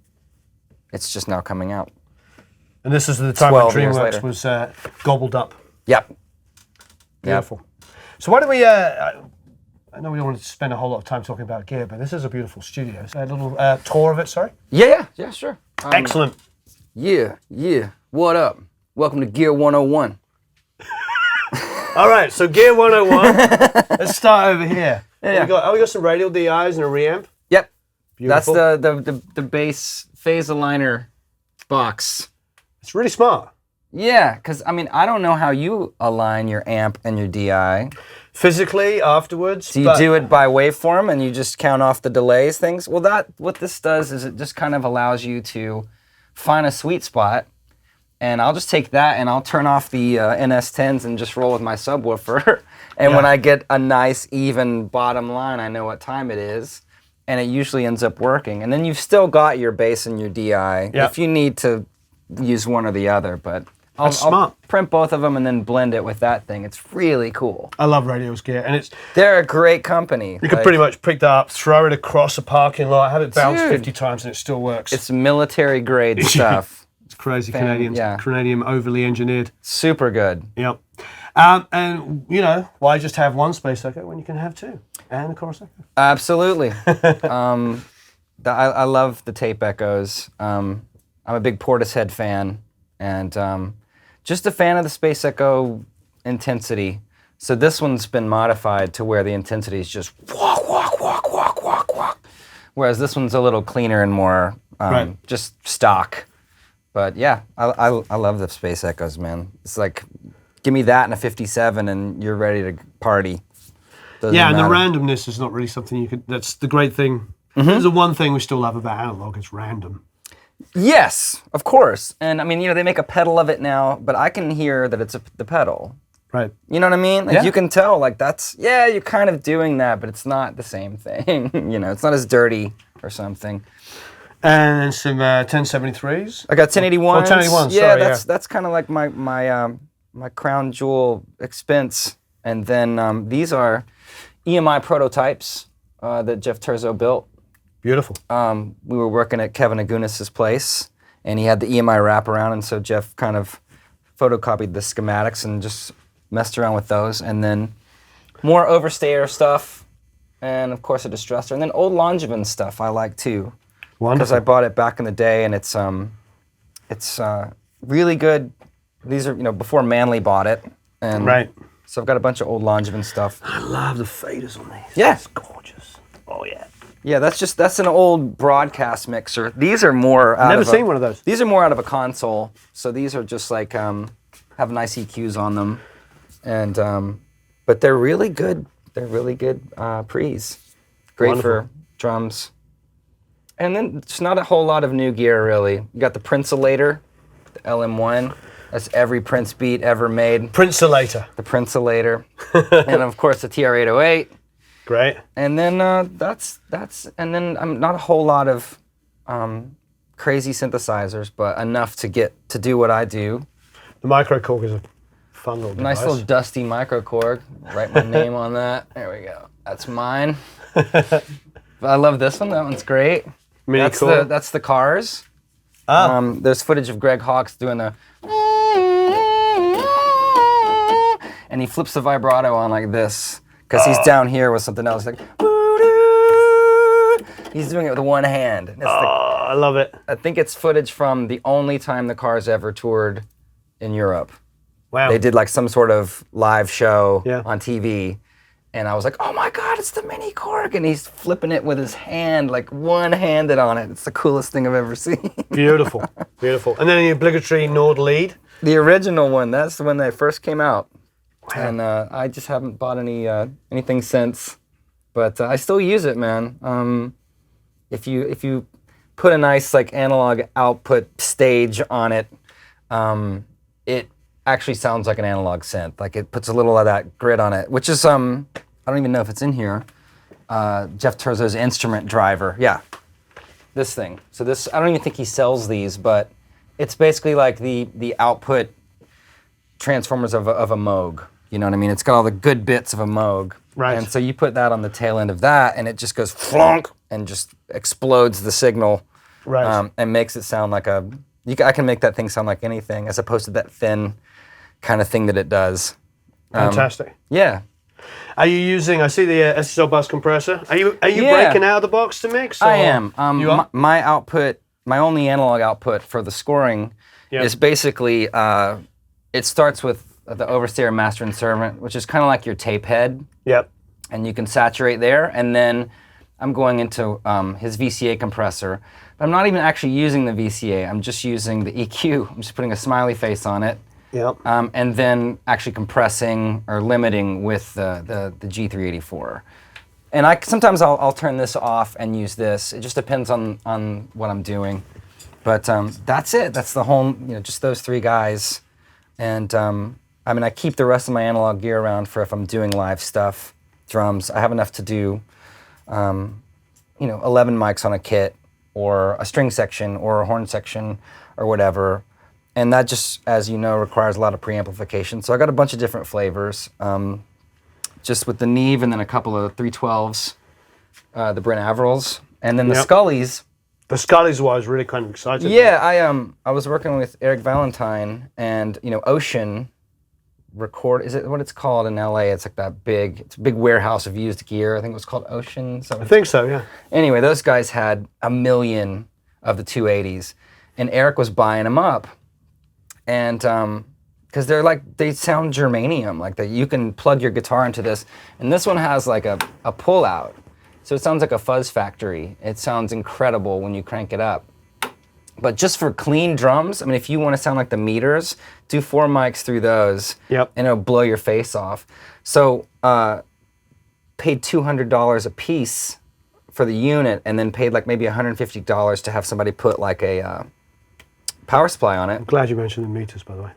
it's just now coming out. And this is the time when DreamWorks was gobbled up. Yep. Beautiful. So why don't we, I know we don't want to spend a whole lot of time talking about gear, but this is a beautiful studio. So a little tour of it, sorry? Yeah, sure. Excellent. Yeah. What up? Welcome to Gear 101. All right, so Gear 101. Let's start over here. Yeah. We got some radial DIs and a reamp. Yep. Beautiful. That's the bass phase aligner box. It's really smart. Yeah, because I mean, I don't know how you align your amp and your DI. Physically, afterwards. Do you do it by waveform and you just count off the delays, things? Well, what this does is it just kind of allows you to find a sweet spot. And I'll just take that and I'll turn off the NS10s and just roll with my subwoofer. And when I get a nice, even bottom line, I know what time it is. and it usually ends up working. And then you've still got your bass and your DI if you need to use one or the other. But I'll print both of them and then blend it with that thing. It's really cool. I love Radial's gear, and they're a great company. You can pretty much pick that up, throw it across a parking lot, have it bounce 50 times, and it still works. It's military grade stuff. It's crazy. Canadian overly engineered. Super good. Yep. And you know, why just have one space echo when you can have two and a chorus echo? Absolutely. I love the tape echoes. I'm a big Portishead fan, and just a fan of the space echo intensity. So this one's been modified to where the intensity is just walk, walk, walk, walk, walk, walk. Whereas this one's a little cleaner and more just stock. But yeah, I love the space echoes, man. It's like, give me that and a 57 and you're ready to party. Doesn't matter. The randomness is not really something you could, that's the great thing. There's the one thing we still love about analog, it's random. Yes, of course. And I mean, you know, they make a pedal of it now, but I can hear that it's the pedal. Right. You know what I mean? Like you can tell, like that's, you're kind of doing that, but it's not the same thing. You know, it's not as dirty or something. And some 1073s. I got 1081s. 1081s. Yeah, that's kind of like my crown jewel expense. And then these are EMI prototypes that Jeff Turzo built. Beautiful. We were working at Kevin Agunas' place, and he had the EMI wraparound, and so Jeff kind of photocopied the schematics and just messed around with those. And then more Overstayer stuff, and of course a Distressor, and then old Longevin stuff I like too. Wonderful. Because I bought it back in the day, and it's really good. These are, you know, before Manley bought it. And right. So I've got a bunch of old Longevin stuff. I love the faders on these. Yeah. It's gorgeous. Oh yeah. Yeah, that's an old broadcast mixer. These are more out Never of seen one of those. These are more out of a console. So these are just like have nice EQs on them, and but they're really good. They're really good pre's. Great Wonderful. for drums. And then it's not a whole lot of new gear really. You got the Princelator, the LM1. That's every Prince beat ever made. Princelator. The Princelator, and of course the TR-808. Great. And then that's and then not a whole lot of crazy synthesizers, but enough to get to do what I do. The microKORG is a fun little Nice device. little dusty microKORG. Write my name on that. There we go. That's mine. I love this one. That one's great. That's the Cars. There's footage of Greg Hawkes doing the, and he flips the vibrato on like this. Because he's down here with something else, like, he's doing it with one hand. I love it. I think it's footage from the only time the Cars ever toured in Europe. Wow. They did like some sort of live show Yeah. on TV, and I was like, oh my God, it's the Mini Korg, and he's flipping it with his hand, like one-handed on it. It's the coolest thing I've ever seen. Beautiful, beautiful. And then the obligatory Nord lead. The original one, that's when they first came out. Wow. And I just haven't bought anything since, but I still use it, man. If you put a nice like analog output stage on it, it actually sounds like an analog synth. Like it puts a little of that grit on it, which is I don't even know if it's in here. Jeff Turzo's instrument driver, yeah, this thing. So this, I don't even think he sells these, but it's basically like the output transformers of a Moog. You know what I mean? It's got all the good bits of a Moog. Right. And so you put that on the tail end of that, and it just goes flonk and just explodes the signal. Right. And makes it sound like I can make that thing sound like anything, as opposed to that thin kind of thing that it does. Fantastic. Yeah. Are you using, I see the SSL bus compressor. Are you Yeah. breaking out of the box to mix? I or- am. You are? My output, my only analog output for the scoring Yep. is basically, it starts with the Overstayer Master and Servant, which is kind of like your tape head, Yep. and you can saturate there, and then I'm going into his VCA compressor. But I'm not even actually using the VCA, I'm just using the EQ. I'm just putting a smiley face on it, Yep. and then actually compressing or limiting with the G384. And sometimes I'll turn this off and use this. It just depends on what I'm doing. But that's it. That's the whole, just those three guys. And I mean, I keep the rest of my analog gear around for if I'm doing live stuff, drums. I have enough to do 11 mics on a kit, or a string section, or a horn section, or whatever. And that just, as you know, requires a lot of preamplification. So I got a bunch of different flavors, just with the Neve and then a couple of 312s, the Brent Averils, and then the Scullys. The Scully's what I was really kind of excited Yeah, I was working with Eric Valentine, and Ocean Record, is it what it's called in LA? It's like it's a big warehouse of used gear. I think it was called Ocean. I think so, yeah. Anyway, those guys had 1 million of the 280s, and Eric was buying them up. And because they sound germanium, like that you can plug your guitar into this. And this one has like a pull out. So it sounds like a fuzz factory. It sounds incredible when you crank it up. But just for clean drums, I mean, if you want to sound like the Meters, do 4 mics through those, and it'll blow your face off. So paid $200 a piece for the unit, and then paid like maybe $150 to have somebody put like a power supply on it. I'm glad you mentioned the Meters, by the way.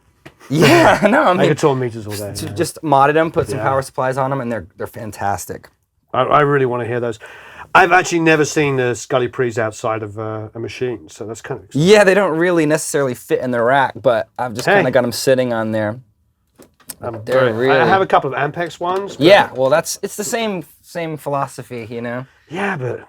Yeah, no, I mean, I could talk Meters all day. Just modded them, put some power supplies on them, and they're fantastic. I really want to hear those. I've actually never seen the Scully Pre's outside of a machine, so that's kind of exciting. Yeah, they don't really necessarily fit in the rack, but I've just kind of got them sitting on there. I have a couple of Ampex ones. Yeah, well, it's the same philosophy, Yeah, but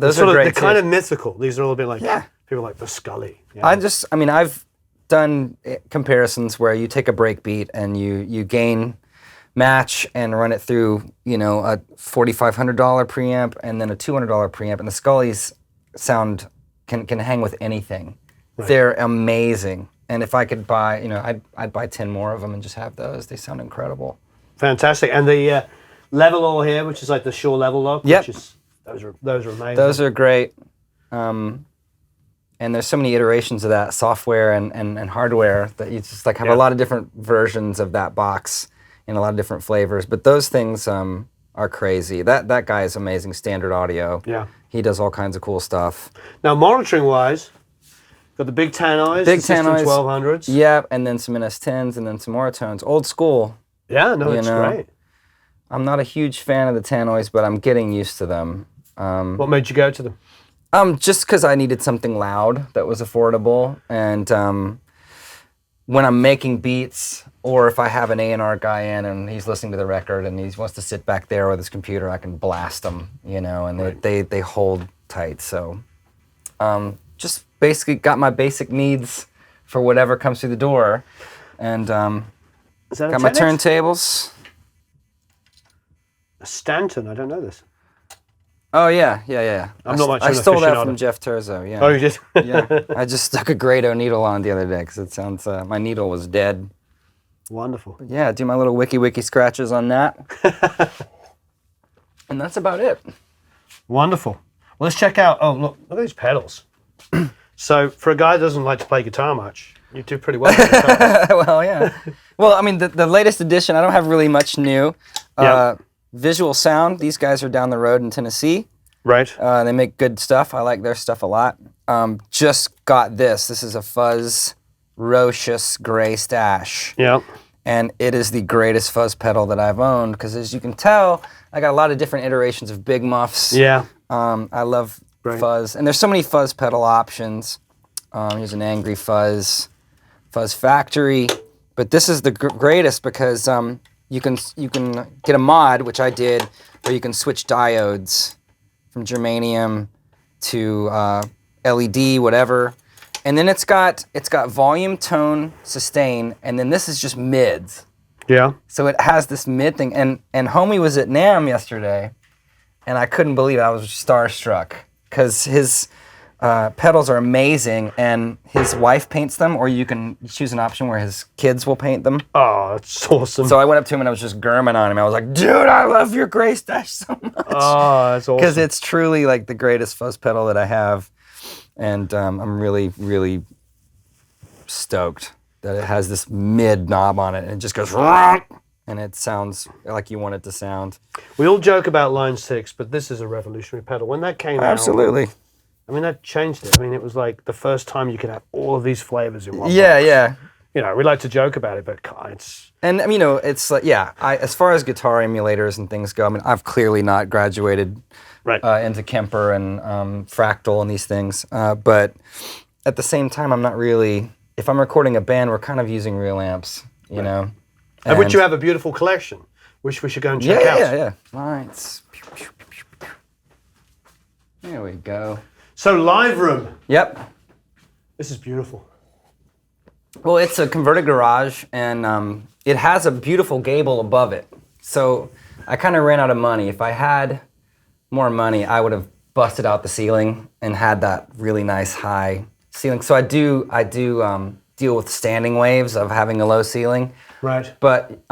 those are great. They're kind of mythical. These are all a bit like people like the Scully. Yeah. I've done comparisons where you take a break beat and you gain match and run it through, a $4,500 preamp and then a $200 preamp, and the Scullys sound can hang with anything. Right. They're amazing, and if I could buy, I'd buy 10 more of them and just have those. They sound incredible. Fantastic, and the level all here, which is like the Shure level lock. Yep. Those are amazing. Those are great. And there's so many iterations of that software and hardware that you just have a lot of different versions of that box in a lot of different flavors. But those things are crazy. That guy is amazing. Standard Audio. Yeah. He does all kinds of cool stuff. Now, monitoring wise, got the big tannoys, big tannoys, 1200s. Yeah, and then some NS10s and then some Oratones. Old school. Yeah, no, it's great. I'm not a huge fan of the tannoys, but I'm getting used to them. What made you go to them? Just because I needed something loud that was affordable, and when I'm making beats, or if I have an A&R guy in and he's listening to the record and he wants to sit back there with his computer, I can blast them, and they hold tight. So just basically got my basic needs for whatever comes through the door, and got my turntables. A Stanton, I don't know this. Oh yeah. I'm not much. I stole that from Jeff Turzo. Yeah. Oh, you did? Yeah. I just stuck a Grado needle on the other day because it sounds my needle was dead. Wonderful. But yeah, do my little wiki scratches on that, and that's about it. Wonderful. Well, let's check out. Oh, look at these pedals. So for a guy that doesn't like to play guitar much, you do pretty well. Well, yeah. Well, I mean, the latest edition, I don't have really much new. Visual Sound, these guys are down the road in Tennessee. Right. They make good stuff. I like their stuff a lot. Just got this. This is a Fuzz Rocious Gray Stash. Yeah. And it is the greatest fuzz pedal that I've owned because, as you can tell, I got a lot of different iterations of big muffs. Yeah. I love fuzz. And there's so many fuzz pedal options. Here's an Angry Fuzz Factory. But this is the greatest because you can get a mod, which I did, where you can switch diodes from germanium to LED, whatever. And then it's got volume, tone, sustain, and then this is just mids. Yeah. So it has this mid thing. And homie was at NAMM yesterday, and I couldn't believe it. I was starstruck because his pedals are amazing, and his wife paints them, or you can choose an option where his kids will paint them. Oh, that's awesome. So I went up to him and I was just gurming on him. I was like, dude, I love your Gray Stash so much. Oh, that's awesome. Because it's truly like the greatest fuzz pedal that I have. And I'm really, really stoked that it has this mid knob on it, and it just goes, and it sounds like you want it to sound. We all joke about Line 6, but this is a revolutionary pedal. When that came out... Absolutely. I mean, that changed it. I mean, it was like the first time you could have all of these flavors in one box. Yeah. you know, we like to joke about it, but God, it's... And you know, it's like, yeah. As far as guitar emulators and things go, I mean, I've clearly not graduated into Kemper and Fractal and these things. But at the same time, I'm not really. If I'm recording a band, we're kind of using real amps, you know. And which you have a beautiful collection, which we should go and check out. Yeah. Right. There we go. So live room. Yep. This is beautiful. Well, it's a converted garage, and it has a beautiful gable above it. So I kind of ran out of money. If I had more money, I would have busted out the ceiling and had that really nice high ceiling. So I do deal with standing waves of having a low ceiling. Right. But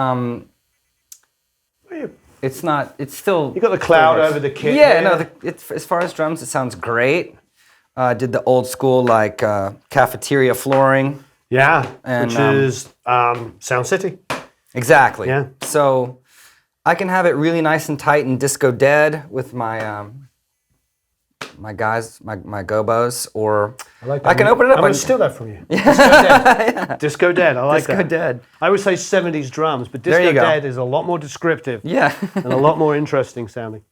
it's not. It's still. You got the cloud over the kit. Yeah. No. As far as drums, it sounds great. Did the old school like cafeteria flooring. Yeah, and, which is Sound City. Exactly. Yeah. So I can have it really nice and tight and disco dead with my my gobos, or I can open it up. I'm going to steal that from you. Disco dead. Yeah. Disco dead. I like that. Disco dead. I would say 70s drums, but disco dead is a lot more descriptive. Yeah. And a lot more interesting sounding.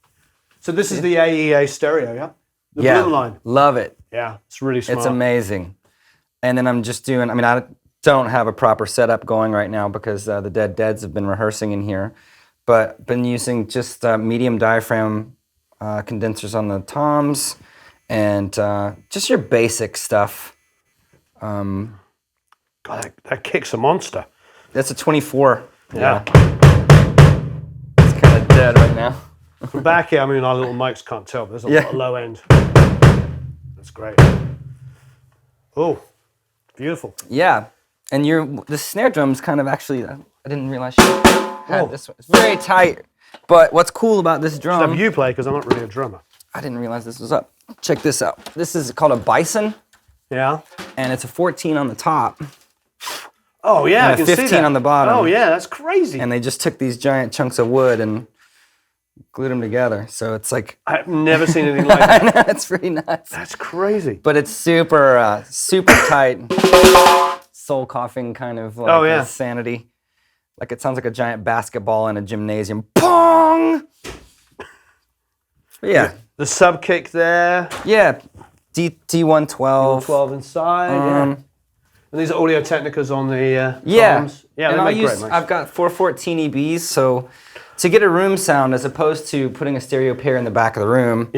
So this is the AEA stereo, yeah? The blue line. Love it. Yeah, it's really smart. It's amazing. And then I'm just doing, I mean, I don't have a proper setup going right now because the Dead Deads have been rehearsing in here, but been using just medium diaphragm condensers on the toms and just your basic stuff. God, that kick's a monster. That's a 24. Yeah. It's kind of dead right now. From back here, I mean, our little mics can't tell, but there's a lot of low end. That's great. Oh. Beautiful. Yeah, and the snare drum's kind of actually, I didn't realize you had this one. It's very tight, but what's cool about this drum... Have you play, because I'm not really a drummer. I didn't realize this was up. Check this out. This is called a Bison. Yeah. And it's a 14 on the top. Oh yeah, and I can see that. 15 on the bottom. Oh yeah, that's crazy. And they just took these giant chunks of wood and glued them together. So it's like... I've never seen anything like that. I know, it's pretty nuts. That's crazy. But it's super, super tight. Soul coughing kind of like insanity. Like it sounds like a giant basketball in a gymnasium. Pong! Yeah. The sub kick there. Yeah. D112. D112 inside, yeah. And these are Audio Technicas on the toms. Yeah, and I've got 414 EBs, so to get a room sound as opposed to putting a stereo pair in the back of the room,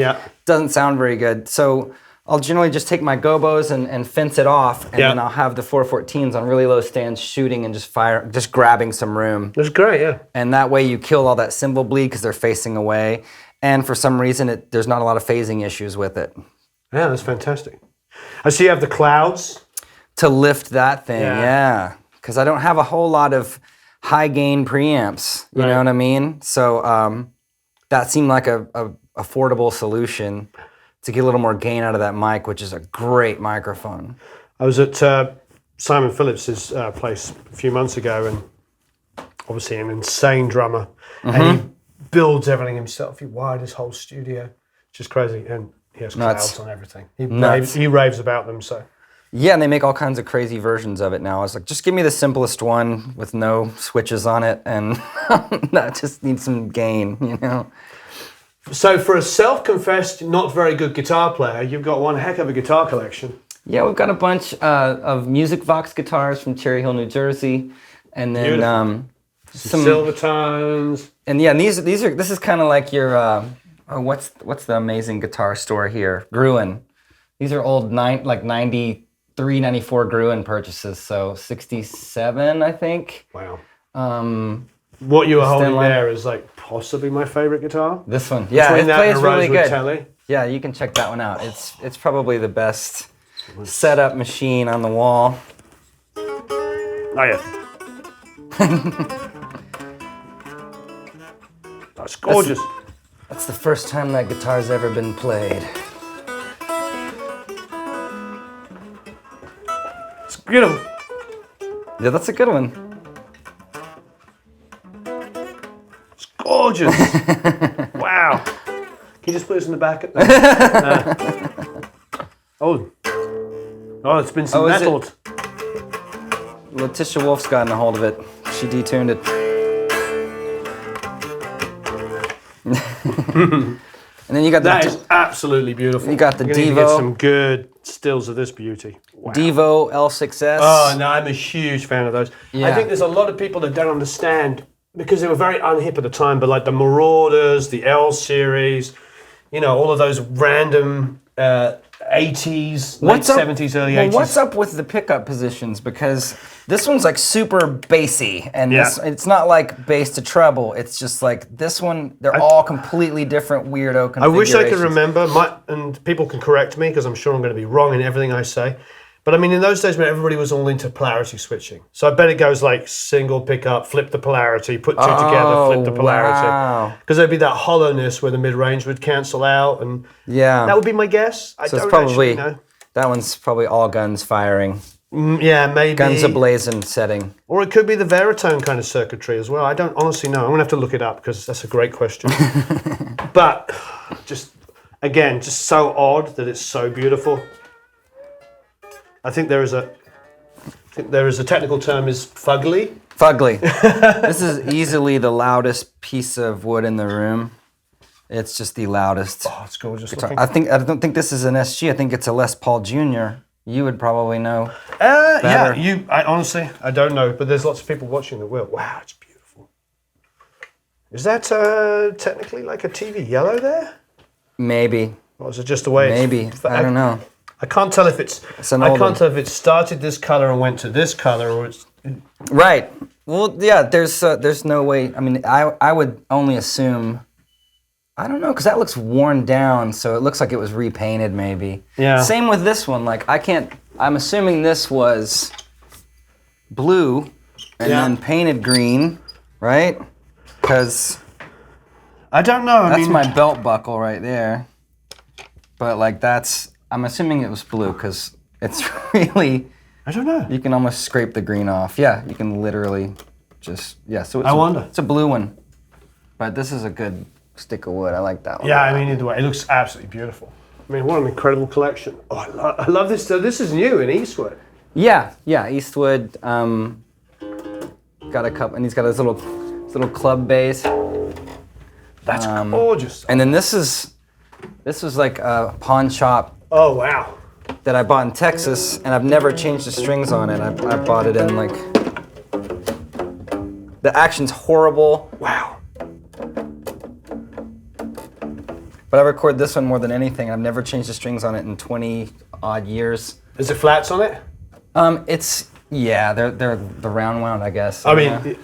doesn't sound very good. So I'll generally just take my gobos and fence it off, and then I'll have the 414s on really low stands shooting and just grabbing some room. That's great, yeah. And that way you kill all that cymbal bleed because they're facing away. And for some reason, there's not a lot of phasing issues with it. Yeah, that's fantastic. I see you have the clouds. To lift that thing, yeah. Because I don't have a whole lot of high gain preamps, you know what I mean? So that seemed like a affordable solution to get a little more gain out of that mic, which is a great microphone. I was at Simon Phillips's place a few months ago, and obviously an insane drummer, and he builds everything himself. He wired his whole studio, which is crazy, and he has clouds on everything. He raves about them, so. Yeah, and they make all kinds of crazy versions of it now. I was like, just give me the simplest one with no switches on it, and that just needs some gain, you know? So for a self-confessed, not very good guitar player, you've got one heck of a guitar collection. Yeah, we've got a bunch of Musicvox guitars from Cherry Hill, New Jersey, and then some silver tones. And yeah, and this is kind of like your what's the amazing guitar store here? Gruhn. These are old 93, 94 Gruhn purchases, so 67, I think. Wow. What you were holding there is like possibly my favorite guitar. This one, yeah, it plays really good. Telly. Yeah, you can check that one out. It's probably the best setup machine on the wall. Oh yeah. That's gorgeous. That's the first time that guitar's ever been played. It's beautiful. Yeah, that's a good one. It's gorgeous. Wow. Can you just put this in the back? Oh, it's been cemented. Letitia Wolf's gotten a hold of it. She detuned it. And then you got that is absolutely beautiful. You got the You're gonna DEVO. get some good stills of this beauty. Wow. DEVO L6S. Oh no, I'm a huge fan of those. Yeah. I think there's a lot of people that don't understand because they were very unhip at the time. But like the Marauders, the L series, you know, all of those random 80s, late 70s, early 80s. What's up with the pickup positions? Because this one's like super bassy, and it's not like bass to treble. It's just like this one. They're all completely different, weirdo configurations. I wish I could remember, and people can correct me because I'm sure I'm going to be wrong in everything I say. But I mean, in those days when everybody was all into polarity switching, so I bet it goes like single pickup, flip the polarity, put two together, flip the polarity. Because there'd be that hollowness where the mid-range would cancel out, and that would be my guess. I don't actually know. That one's probably all guns firing. Yeah, maybe. Guns ablazing setting. Or it could be the Veritone kind of circuitry as well. I don't honestly know. I'm going to have to look it up because that's a great question. But just so odd that it's so beautiful. I think there is a technical term is fugly. Fugly. This is easily the loudest piece of wood in the room. It's just the loudest. Oh, it's gorgeous guitar. looking. I don't think this is an SG. I think it's a Les Paul Jr. You would probably know. Yeah, I honestly don't know, but there's lots of people watching that will. Wow, it's beautiful. Is that technically like a TV yellow there? Maybe. Or is it just the way? Maybe. I don't know. I can't tell if it's. I can't tell if it started this color and went to this color, or it's. Right. Well, yeah. There's no way. I mean, I would only assume. I don't know, because that looks worn down, so it looks like it was repainted, maybe. Yeah. Same with this one. Like I'm assuming this was blue and then painted green, right? Because. I don't know. That's my belt buckle right there. But like I'm assuming it was blue because it's really. I don't know. You can almost scrape the green off. Yeah, you can literally just So it's I wonder. It's a blue one, but this is a good stick of wood. I like that one. Yeah, I mean either way, it looks absolutely beautiful. I mean, what an incredible collection. Oh, I love this. So this is new in Eastwood. Yeah, Eastwood. Got a couple, and he's got his little club bass. That's gorgeous. And then this was like a pawn shop. Oh wow. That I bought in Texas, and I've never changed the strings on it. I bought it in like. The action's horrible. Wow. But I record this one more than anything. I've never changed the strings on it in 20 odd years. Is it flats on it? They're the round wound, I guess. I mean,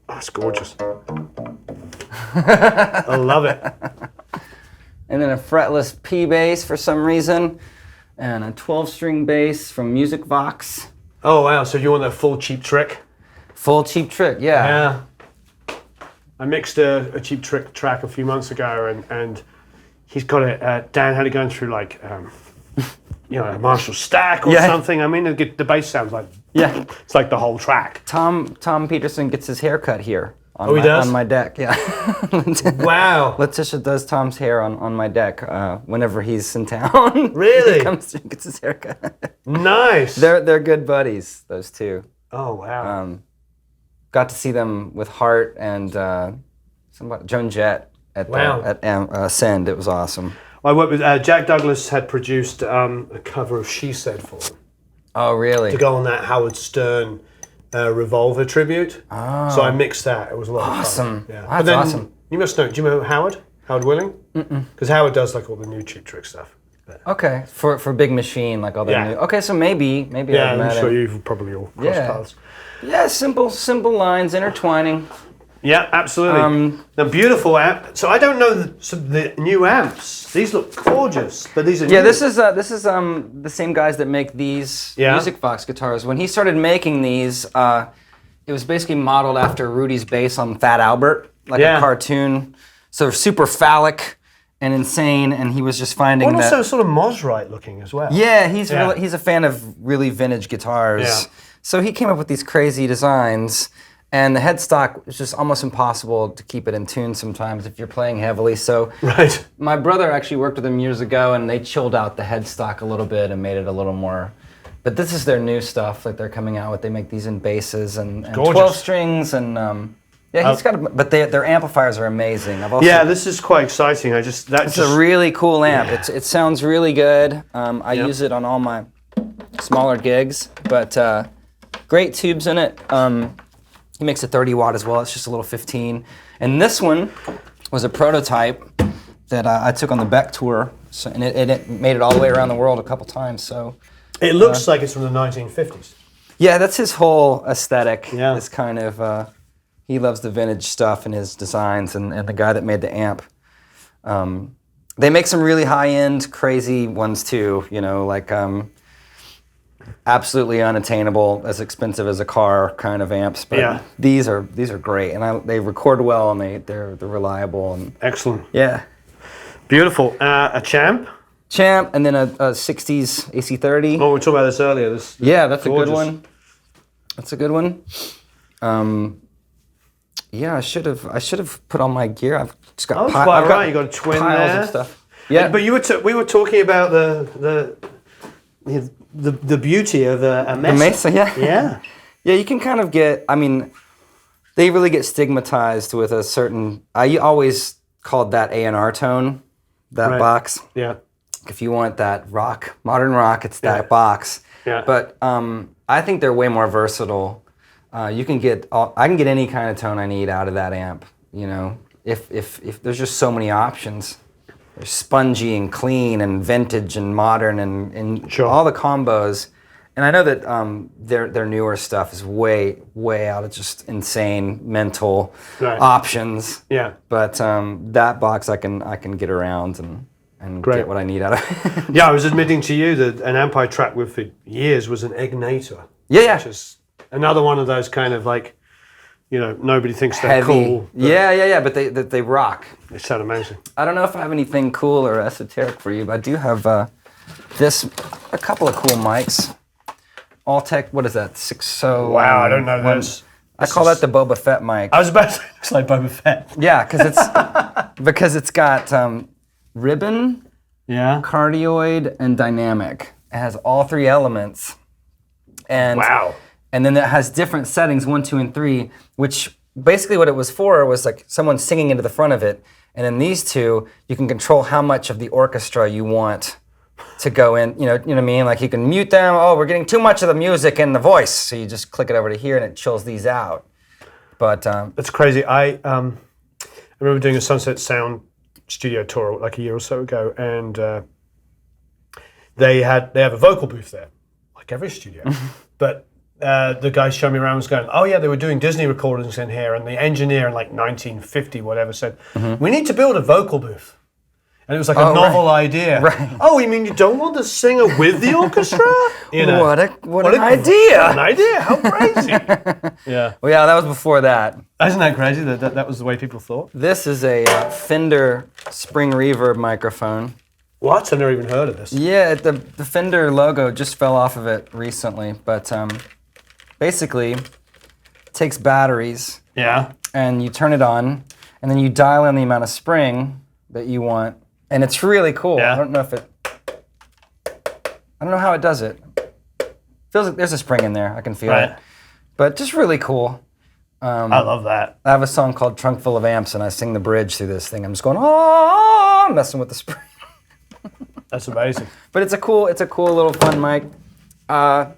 that's gorgeous. I love it. And then a fretless P bass for some reason, and a 12-string bass from Musicvox. Oh wow! So you want that full Cheap Trick? Full Cheap Trick, yeah. Yeah. I mixed a Cheap Trick track a few months ago, and he's got it. Dan had it going through like, a Marshall stack or something. I mean, the bass sounds like it's like the whole track. Tom Peterson gets his hair cut here. He does? On my deck, yeah. Wow. Letitia does Tom's hair on my deck whenever he's in town. Really? He comes through and gets his hair cut. Nice. They're good buddies, those two. Oh, wow. Got to see them with Huart and Joan Jett at Send. It was awesome. I worked with Jack Douglas had produced a cover of She Said for them. Oh, really? To go on that Howard Stern Revolver tribute. Oh. So I mixed that. It was a lot of fun. Yeah. That's awesome. You must know. Do you know Howard? Howard Willing? Because Howard does like all the new Cheap Trick stuff. Okay, for Big Machine, like all the new. Okay, so maybe. Yeah, I'm sure you've probably all crossed paths. Yeah, simple lines intertwining. Yeah, absolutely. The beautiful amp. So I don't know the new amps. These look gorgeous, but these are new. This is the same guys that make these Musicvox guitars. When he started making these, it was basically modeled after Rudy's bass on Fat Albert, like a cartoon. So super phallic and insane, and he was just finding that. Also sort of Mosrite looking as well. Yeah, he's a fan of really vintage guitars. Yeah. So he came up with these crazy designs. And the headstock is just almost impossible to keep it in tune sometimes if you're playing heavily. So my brother actually worked with him years ago, and they chilled out the headstock a little bit and made it a little more But this is their new stuff that they're coming out with. They make these in basses and 12 12 strings and yeah, he's got. But their amplifiers are amazing. I've also, yeah, this is quite exciting. It's a really cool amp. Yeah. It sounds really good. I use it on all my smaller gigs, but great tubes in it. He makes a 30 watt as well. It's just a little 15. And this one was a prototype that I took on the Beck tour, so, and it made it all the way around the world a couple times. So it looks like it's from the 1950s. yeah, that's his whole aesthetic. Yeah. It's kind of he loves the vintage stuff in his designs, and the guy that made the amp. They make some really high-end, crazy ones too. You know, like absolutely unattainable, as expensive as a car kind of amps. But these are great, and they record well, and they're reliable and excellent. Yeah, beautiful. A Champ. Champ, and then a 60s AC30. Oh, we were talking about this earlier. Yeah, that's gorgeous. a good one. That's a good one. Yeah, I should have put on my gear. I've just got. Oh, quite right. You got a twin piles there. of stuff. Yeah, but we were talking about the beauty of a Mesa. The Mesa, yeah. Yeah. Yeah, you can kind of get. I mean, they really get stigmatized with a certain. I always called that A&R tone, that box. Yeah. If you want that rock, modern rock, it's that box. Yeah. But I think they're way more versatile. You can get. I can get any kind of tone I need out of that amp. You know, if there's just so many options. There's spongy and clean and vintage and modern and Sure. all the combos. And I know that their newer stuff is way out of just insane mental options. Yeah. But that box I can get around and get what I need out of it. Yeah, I was admitting to you that an amp I tracked with for years was an Egnator. Yeah. Which is another one of those kind of like, you know, nobody thinks they're Heavy. cool. Yeah, but they rock. They sound amazing. I don't know if I have anything cool or esoteric for you, but I do have a couple of cool mics. Altec, what is that? 60. Wow, I don't know those. I call that the Boba Fett mic. I was about to say, it's like Boba Fett. Yeah, because it's got ribbon, cardioid, and dynamic. It has all three elements. And wow. And then it has different settings, 1, 2, and 3, which basically what it was for was like someone singing into the front of it. And in these two, you can control how much of the orchestra you want to go in. You know what I mean? Like you can mute them. Oh, we're getting too much of the music and the voice. So you just click it over to here and it chills these out. But that's crazy. I remember doing a Sunset Sound studio tour like a year or so ago, and they have a vocal booth there, like every studio. But the guy showed me around was going, oh yeah, they were doing Disney recordings in here, and the engineer in like 1950, whatever, said, we need to build a vocal booth. And it was like a novel idea. Right. Oh, you mean you don't want the singer with the orchestra? You know, what an idea! An idea, how crazy. Yeah. Well, yeah, that was before that. Isn't that crazy that was the way people thought? This is a Fender Spring Reverb microphone. What? I've never even heard of this. Yeah, the Fender logo just fell off of it recently, but basically it takes batteries. Yeah. And you turn it on, and then you dial in the amount of spring that you want, and it's really cool. Yeah. I don't know how it does it. Feels like there's a spring in there. I can feel it. But just really cool. I love that. I have a song called Trunk Full of Amps, and I sing the bridge through this thing. I'm just going, oh, messing with the spring. That's amazing. But it's a cool little fun mic. Got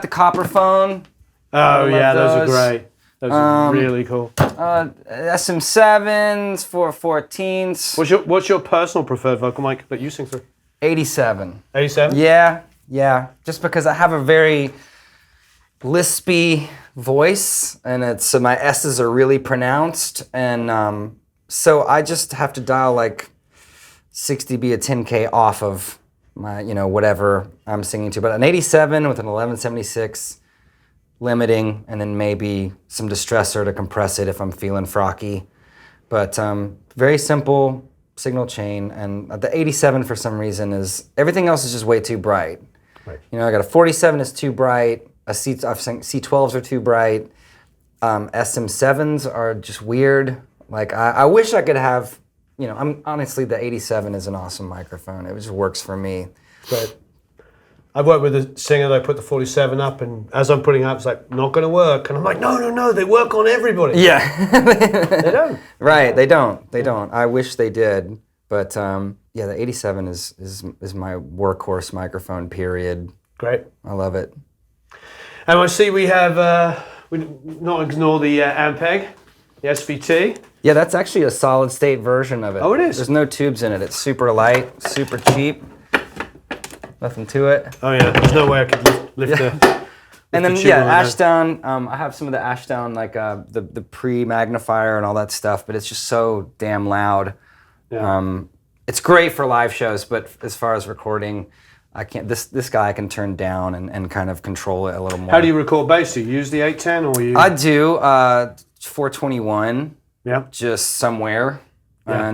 the copper phone. Oh yeah, those are great. Those are really cool. SM7s, 414s. What's your personal preferred vocal mic that you sing through? 87. 87? Yeah. Just because I have a very lispy voice, and it's my S's are really pronounced, and so I just have to dial like 6 dB a 10K off of my, whatever I'm singing to. But an 87 with an 1176 limiting, and then maybe some distressor to compress it if I'm feeling frothy. But very simple signal chain, and the 87 for some reason everything else is just way too bright. Right. I got a 47 is too bright. I've seen C12s are too bright. SM7s are just weird. Like I wish I could have, I'm honestly, the 87 is an awesome microphone. It just works for me. But I've worked with a singer that I put the 47 up, and as I'm putting it up, it's like, not going to work. And I'm like, no, they work on everybody. Yeah. They don't. Right, they don't. They don't. I wish they did. But yeah, the 87 is my workhorse microphone, period. Great. I love it. And I see we have, we not ignore the Ampeg, the SVT. Yeah, that's actually a solid state version of it. Oh, it is? There's no tubes in it. It's super light, super cheap. Nothing to it. Oh yeah, there's no way I could lift the... And then, the yeah, tube on Ashdown. I have some of the Ashdown, like the pre-magnifier and all that stuff, but it's just so damn loud. Yeah. It's great for live shows, but as far as recording, I can't. This guy I can turn down and kind of control it a little more. How do you record bass? Do you use the 810 or you? I do 421. Yeah. Just somewhere, Yeah.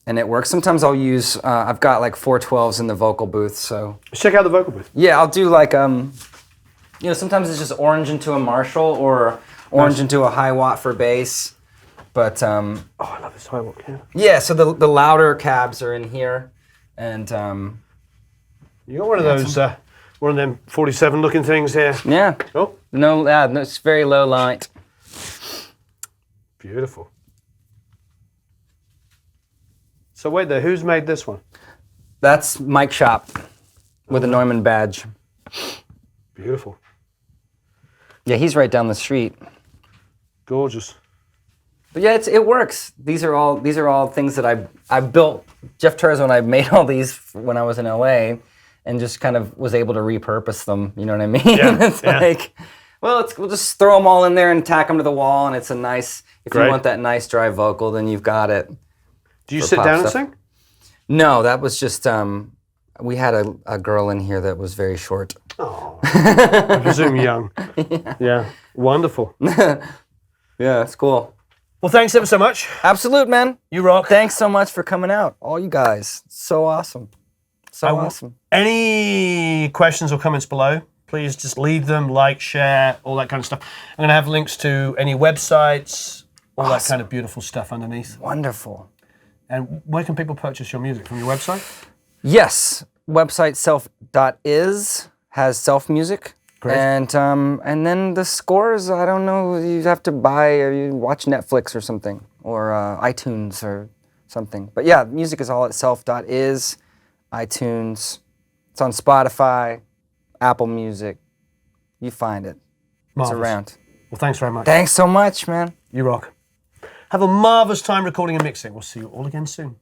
and it works. Sometimes I'll use. I've got like 412s in the vocal booth, so. Let's check out the vocal booth. Yeah, I'll do like sometimes it's just orange into a Marshall or orange into a high watt for bass, but Oh, I love this high watt cab. yeah. So the louder cabs are in here, and You got one of those, one of them 47 looking things here. yeah. Oh, No, it's very low light. beautiful. So wait there, who's made this one? That's Mike Shop with a Neumann badge. Beautiful. Yeah, he's right down the street. Gorgeous. But yeah, it works. These are all things that I built. Jeff Turzo and I made all these when I was in LA, and just kind of was able to repurpose them. You know what I mean? Yeah, It's like, well, we'll just throw them all in there and tack them to the wall, and it's a nice. If Great. you want that nice dry vocal, then you've got it. Do you For sit pop down and stuff. sing? No, that was just we had a girl in here that was very short. Oh, I presume young. Yeah, wonderful. Yeah, it's cool. Well, thanks ever so much. Absolute, man. You rock. Thanks so much for coming out, all you guys. So awesome. So awesome. Any questions or comments below, please just leave them, like, share, all that kind of stuff. I'm going to have links to any websites, all that kind of beautiful stuff underneath. Wonderful. And where can people purchase your music? From your website? Yes, website self.is has self music. Great. And then the scores, I don't know, you have to buy or you watch Netflix or something, or iTunes or something. But yeah, music is all at self.is, iTunes. It's on Spotify, Apple Music. You find it. Marvelous. It's around. Well, thanks very much. Thanks so much, man. You rock. Have a marvelous time recording and mixing. We'll see you all again soon.